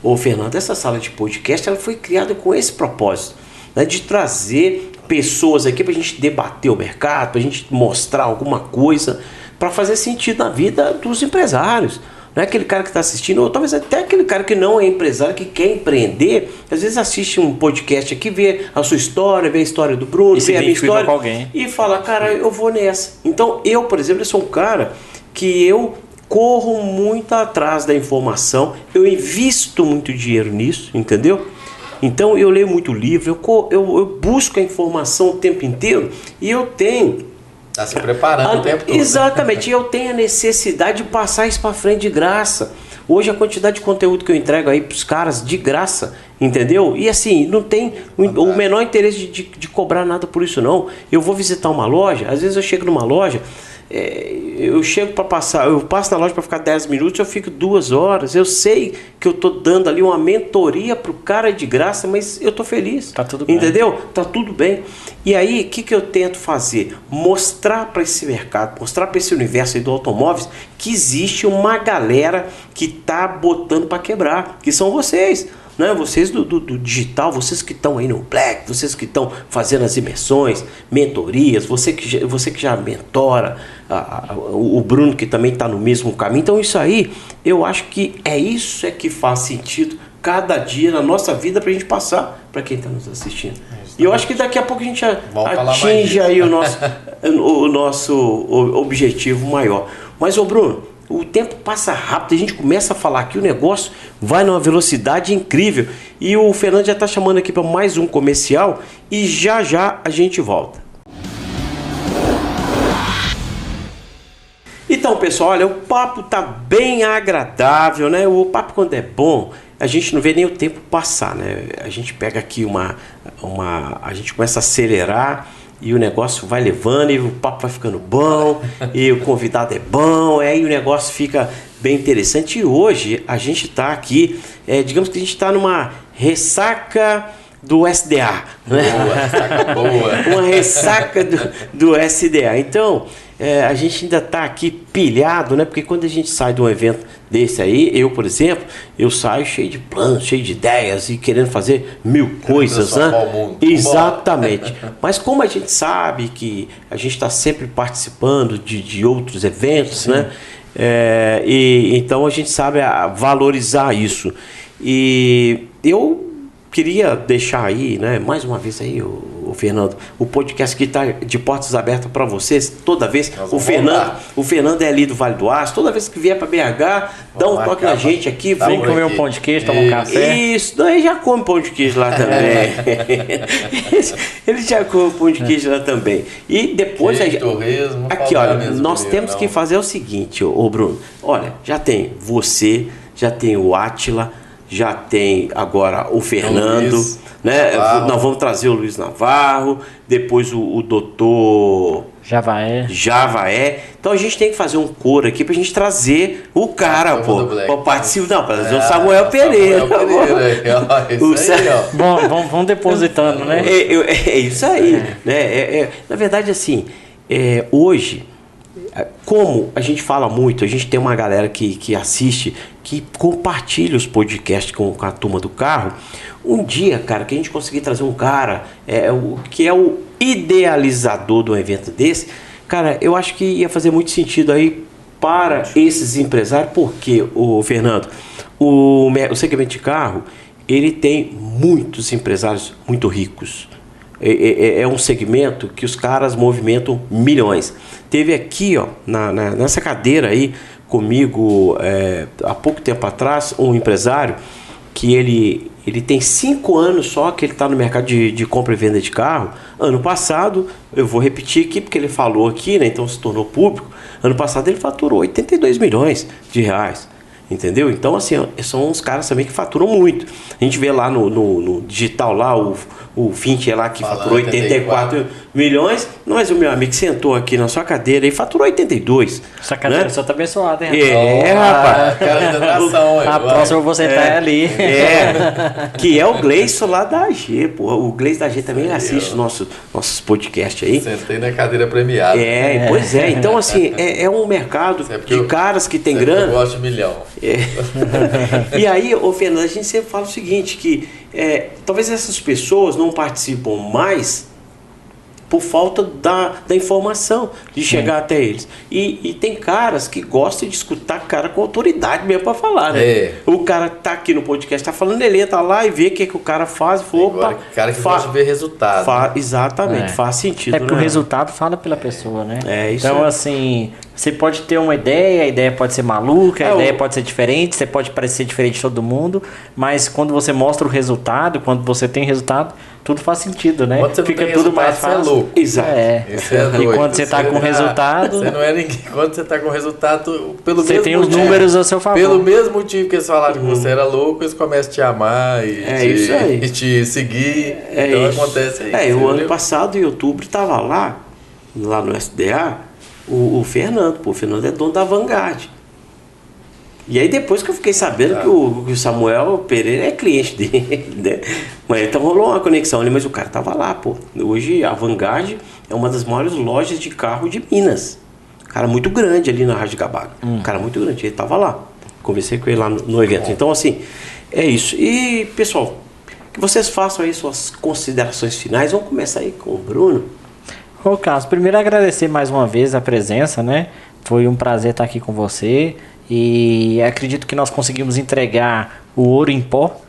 S1: ô Fernando, essa sala de podcast ela foi criada com esse propósito, né, de trazer pessoas aqui para a gente debater o mercado, para a gente mostrar alguma coisa, para fazer sentido na vida dos empresários. Não é aquele cara que está assistindo, ou talvez até aquele cara que não é empresário, que quer empreender, às vezes assiste um podcast aqui, vê a sua história, vê a história do Bruno, vê a minha história
S4: com alguém.
S1: E fala, cara, eu vou nessa. Então eu, por exemplo, eu sou um cara que eu corro muito atrás da informação, eu invisto muito dinheiro nisso, entendeu? Então eu leio muito livro, eu busco a informação o tempo inteiro e eu tenho...
S2: Está se preparando o tempo todo.
S1: Exatamente, eu tenho a necessidade de passar isso para frente de graça. Hoje a quantidade de conteúdo que eu entrego aí para os caras de graça, entendeu? E assim, não tem o menor interesse de cobrar nada por isso não. Eu vou visitar uma loja, às vezes eu chego numa loja, eu chego para passar, eu passo na loja para ficar 10 minutos, eu fico 2 horas. Eu sei que eu tô dando ali uma mentoria pro cara de graça, mas eu tô feliz.
S4: Tá tudo bem.
S1: Entendeu? Tá tudo bem. E aí, o que eu tento fazer? Mostrar para esse mercado, mostrar para esse universo aí do automóveis que existe uma galera que tá botando para quebrar, que são vocês. Né? Vocês do digital, vocês que estão aí no Black, vocês que estão fazendo as imersões, mentorias, você que já mentora, o Bruno que também está no mesmo caminho. Então isso aí, eu acho que isso que faz sentido cada dia na nossa vida para a gente passar para quem está nos assistindo. E eu acho que daqui a pouco a gente atinge aí o nosso objetivo maior. Mas, ô Bruno, o tempo passa rápido, a gente começa a falar aqui, o negócio vai numa velocidade incrível. E o Fernando já está chamando aqui para mais um comercial e já já a gente volta. Então, pessoal, olha, o papo tá bem agradável, né? O papo, quando é bom, a gente não vê nem o tempo passar, né? A gente pega aqui a gente começa a acelerar e o negócio vai levando, e o papo vai ficando bom, e o convidado é bom, aí o negócio fica bem interessante. E hoje a gente está aqui, digamos que a gente está numa ressaca do SDA, né?
S2: Boa, ressaca boa.
S1: Uma ressaca do SDA. Então, a gente ainda está aqui pilhado, né? Porque quando a gente sai de um evento desse aí, eu, por exemplo, eu saio cheio de planos, cheio de ideias e querendo fazer 1000 coisas, né? Exatamente. Mas como a gente sabe que a gente está sempre participando de outros eventos, sim, né? Então a gente sabe valorizar isso. E eu queria deixar aí, né, mais uma vez aí, o Fernando, o podcast que está de portas abertas para vocês, toda vez. O Fernando é ali do Vale do Aço, toda vez que vier para BH, dá um toque na gente aqui.
S4: Vem comer um pão de queijo, tomar um café.
S1: Isso, daí já come pão de queijo lá também. Ele já come pão de queijo lá também. E depois...
S2: torresmo,
S1: aqui, olha, nós temos que fazer o seguinte, ô Bruno, olha, já tem você, já tem o Átila, já tem agora o Fernando, né? Nós vamos trazer o Luiz Navarro, depois o doutor Javaé. Então a gente tem que fazer um coro aqui pra gente trazer o cara, pô, pra participar. Não, pra trazer o Samuel Pereira.
S2: Isso aí, ó.
S4: Vamos depositando, né?
S1: É isso aí. Né? Na verdade, assim, hoje, como a gente fala muito, a gente tem uma galera que assiste, que compartilha os podcasts com a turma do carro. Um dia, cara, que a gente conseguir trazer um cara que é o idealizador de um evento desse, cara, eu acho que ia fazer muito sentido aí para esses empresários, porque, o Fernando, o segmento de carro, ele tem muitos empresários muito ricos. É um segmento que os caras movimentam milhões. Teve aqui, ó, nessa cadeira aí comigo, há pouco tempo atrás, um empresário que ele tem 5 anos só que ele está no mercado de compra e venda de carro. Ano passado, eu vou repetir aqui porque ele falou aqui, né, então se tornou público. Ano passado ele faturou 82 milhões de reais. Entendeu? Então, assim, são uns caras também que faturam muito. A gente vê lá no digital lá, o o Fincher lá que
S2: Falando
S1: faturou 84 milhões, mas o meu amigo sentou aqui na sua cadeira e faturou 82.
S4: Essa cadeira
S1: né?
S4: só tá abençoada, hein?
S1: Rapaz.
S2: Cara de atração,
S4: A próxima você tá ali.
S1: Que é o Gleison lá da AG, pô. O Gleison da AG também assiste nossos podcasts aí.
S2: Sentei na cadeira premiada.
S1: Pois é. Então, assim, é um mercado de caras que tem grana.
S2: Eu gosto de milhão.
S1: E aí, ô Fernando, a gente sempre fala o seguinte, que talvez essas pessoas não participam mais por falta da informação, de chegar até eles. E tem caras que gostam de escutar cara com autoridade mesmo para falar, né? O cara tá aqui no podcast, tá falando, ele tá lá e vê o que o cara faz e falou, opa,
S2: cara que gosta de ver resultado.
S1: Exatamente, faz sentido.
S4: Porque o resultado fala pela pessoa, né?
S1: Isso
S4: então, assim, você pode ter uma ideia, a ideia pode ser maluca, a ideia pode ser diferente, você pode parecer diferente de todo mundo, mas quando você mostra o resultado, quando você tem resultado, tudo faz sentido, né?
S2: Quando você
S4: fica tudo mais fácil.
S2: Você é louco.
S1: Exato.
S4: E quando você tá com resultado...
S2: Você não é ninguém. Quando você tá com resultado, pelo
S4: você
S2: mesmo
S4: tem os números a seu favor.
S2: Pelo mesmo motivo que eles falaram que você era louco, eles começam a te amar e te seguir. Então acontece isso.
S1: O ano passado, em outubro, tava lá no SDA, o Fernando. Pô, o Fernando é dono da Vanguard. E aí depois que eu fiquei sabendo que o Samuel Pereira é cliente dele, né? Mas então rolou uma conexão ali, mas o cara tava lá, pô. Hoje a Vanguard é uma das maiores lojas de carro de Minas. Um cara muito grande ali na Rádio Gabaga. Um cara muito grande, ele tava lá. Conversei com ele lá no evento. Então, assim, é isso. E, pessoal, que vocês façam aí suas considerações finais. Vamos começar aí com o Bruno.
S4: Ô, Carlos, primeiro agradecer mais uma vez a presença, né? Foi um prazer estar aqui com você. E acredito que nós conseguimos entregar o ouro em pó.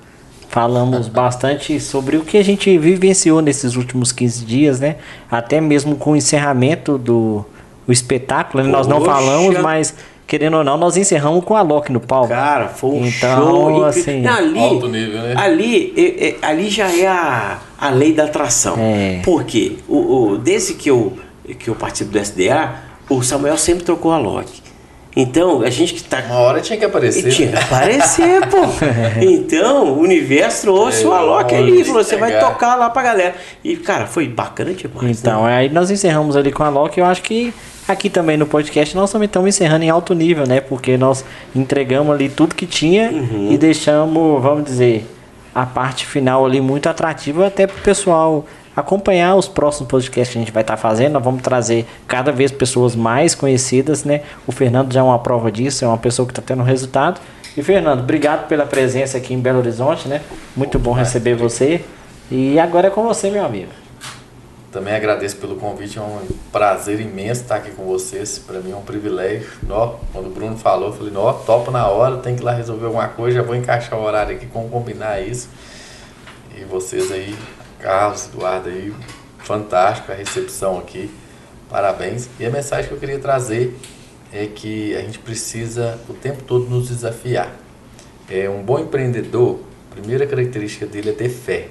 S4: Falamos bastante sobre o que a gente vivenciou nesses últimos 15 dias, né? Até mesmo com o encerramento do espetáculo, nós não falamos, mas querendo ou não, nós encerramos com a Loki no palco.
S1: Cara, foi um
S4: então,
S1: show
S4: assim,
S2: alto nível, né?
S1: Ali já é a lei da atração. Por quê? Desde que eu participo do SDA, o Samuel sempre trocou a Loki. Então, a gente que tá...
S2: Uma hora tinha que aparecer.
S1: Tinha que aparecer, pô. Então, o universo trouxe o Alok ali e falou, você vai tocar lá pra galera. E, cara, foi bacana demais.
S4: Então, aí nós encerramos ali com a Alok. Eu acho que aqui também no podcast nós também estamos encerrando em alto nível, né? Porque nós entregamos ali tudo que tinha e deixamos, vamos dizer, a parte final ali muito atrativa até pro pessoal acompanhar os próximos podcasts que a gente vai estar fazendo. Nós vamos trazer cada vez pessoas mais conhecidas, né? O Fernando já é uma prova disso, é uma pessoa que está tendo resultado. E Fernando, obrigado pela presença aqui em Belo Horizonte, né? Muito bom receber você. E agora é com você, meu amigo.
S2: Também agradeço pelo convite, é um prazer imenso estar aqui com vocês. Para mim é um privilégio. Quando o Bruno falou, eu falei, topo na hora, tem que ir lá resolver alguma coisa, já vou encaixar o horário aqui, como combinar isso. E vocês aí, Carlos, Eduardo aí, fantástico a recepção aqui, parabéns. E a mensagem que eu queria trazer é que a gente precisa o tempo todo nos desafiar. Um bom empreendedor, a primeira característica dele é ter fé.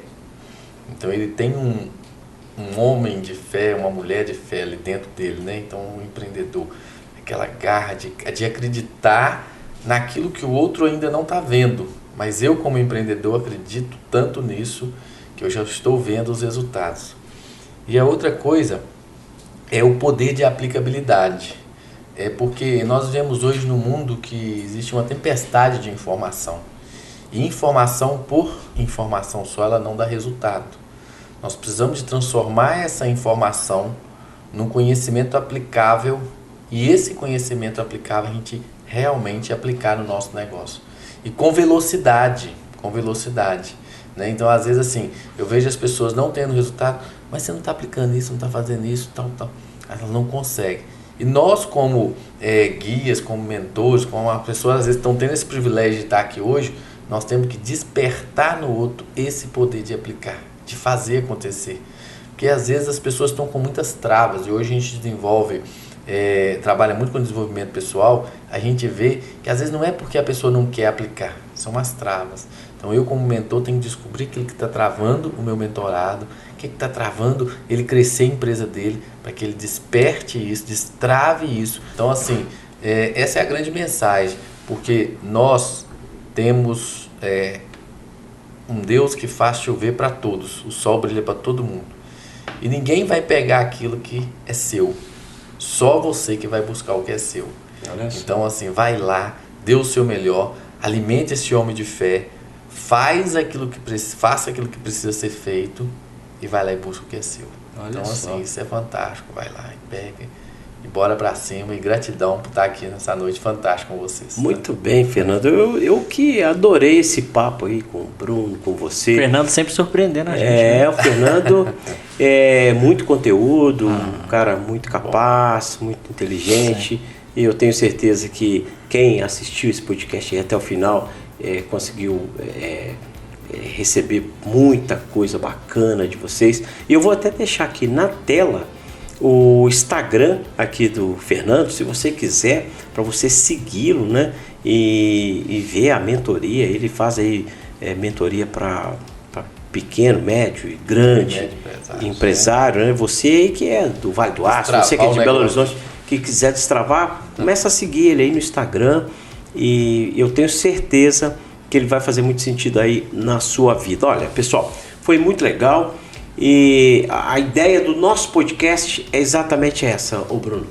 S2: Então ele tem um homem de fé, uma mulher de fé ali dentro dele, né? Então um empreendedor, aquela garra de acreditar naquilo que o outro ainda não está vendo. Mas eu como empreendedor acredito tanto nisso que eu já estou vendo os resultados. E a outra coisa é o poder de aplicabilidade. Porque nós vivemos hoje num mundo que existe uma tempestade de informação. E informação por informação só, ela não dá resultado. Nós precisamos de transformar essa informação num conhecimento aplicável e esse conhecimento aplicável a gente realmente aplicar no nosso negócio. E com velocidade, né? Então, às vezes, assim, eu vejo as pessoas não tendo resultado, mas você não está aplicando isso, não está fazendo isso, tal. Elas não conseguem. E nós, como guias, como mentores, como as pessoas às vezes estão tendo esse privilégio de estar aqui hoje, nós temos que despertar no outro esse poder de aplicar, de fazer acontecer. Porque às vezes as pessoas estão com muitas travas, e hoje a gente desenvolve, trabalha muito com desenvolvimento pessoal, a gente vê que às vezes não é porque a pessoa não quer aplicar, são as travas. Então eu como mentor tenho que descobrir aquilo que está travando o meu mentorado, o que está travando ele crescer a empresa dele, para que ele desperte isso, destrave isso. Então assim, essa é a grande mensagem, porque nós temos um Deus que faz chover para todos, o sol brilha para todo mundo. E ninguém vai pegar aquilo que é seu, só você que vai buscar o que é seu. Então assim, vai lá, dê o seu melhor, alimente esse homem de fé, faça aquilo que precisa ser feito e vai lá e busca o que é seu. Então assim, isso é fantástico, vai lá e pega e bora pra cima, e gratidão por estar aqui nessa noite fantástica com vocês.
S1: Muito bem, Fernando, eu que adorei esse papo aí com o Bruno, com você.
S4: O Fernando sempre surpreendendo a gente. Né?
S1: O Fernando é muito conteúdo, um cara muito capaz, muito inteligente. Sim. E eu tenho certeza que quem assistiu esse podcast aí até o final conseguiu receber muita coisa bacana de vocês. E eu vou até deixar aqui na tela o Instagram aqui do Fernando, se você quiser, para você segui-lo, né? E ver a mentoria. Ele faz aí mentoria para pequeno, médio e grande empresário, né? Você aí que é do Vale do Aço, você que é de Belo Horizonte, que quiser destravar, começa a seguir ele aí no Instagram, e eu tenho certeza que ele vai fazer muito sentido aí na sua vida. Olha, pessoal, foi muito legal. E a ideia do nosso podcast é exatamente essa, ô Bruno.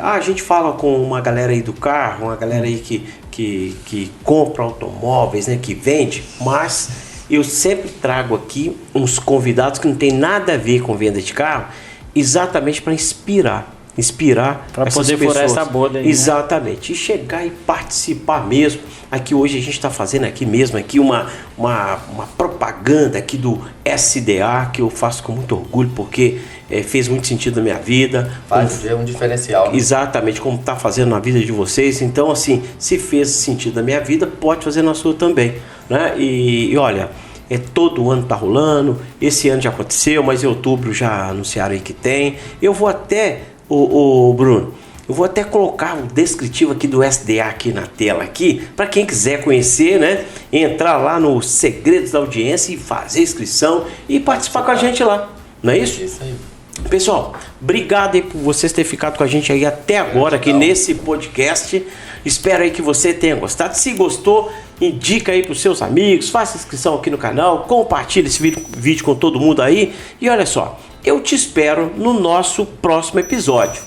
S1: A gente fala com uma galera aí do carro, uma galera aí que compra automóveis, né, que vende, mas eu sempre trago aqui uns convidados que não tem nada a ver com venda de carro, exatamente para inspirar
S4: para poder furar essa bolha aí,
S1: exatamente, né? E chegar e participar mesmo. Aqui hoje a gente está fazendo aqui mesmo aqui uma propaganda aqui do SDA, que eu faço com muito orgulho, porque fez muito sentido na minha vida.
S2: Faz um diferencial, né?
S1: Exatamente, como está fazendo na vida de vocês. Então assim, se fez sentido na minha vida, pode fazer na sua também, né? E olha, todo ano tá rolando, esse ano já aconteceu, mas em outubro já anunciaram aí que tem. Eu vou até, Bruno, eu vou até colocar o descritivo aqui do SDA aqui na tela aqui, para quem quiser conhecer, né? Entrar lá no Segredos da Audiência e fazer inscrição e participar com a gente lá, não é isso?
S2: Isso aí.
S1: Pessoal, obrigado aí por vocês terem ficado com a gente aí até agora aqui nesse podcast. Espero aí que você tenha gostado. Se gostou, indica aí para os seus amigos, faça inscrição aqui no canal, compartilhe esse vídeo com todo mundo aí. E olha só, eu te espero no nosso próximo episódio.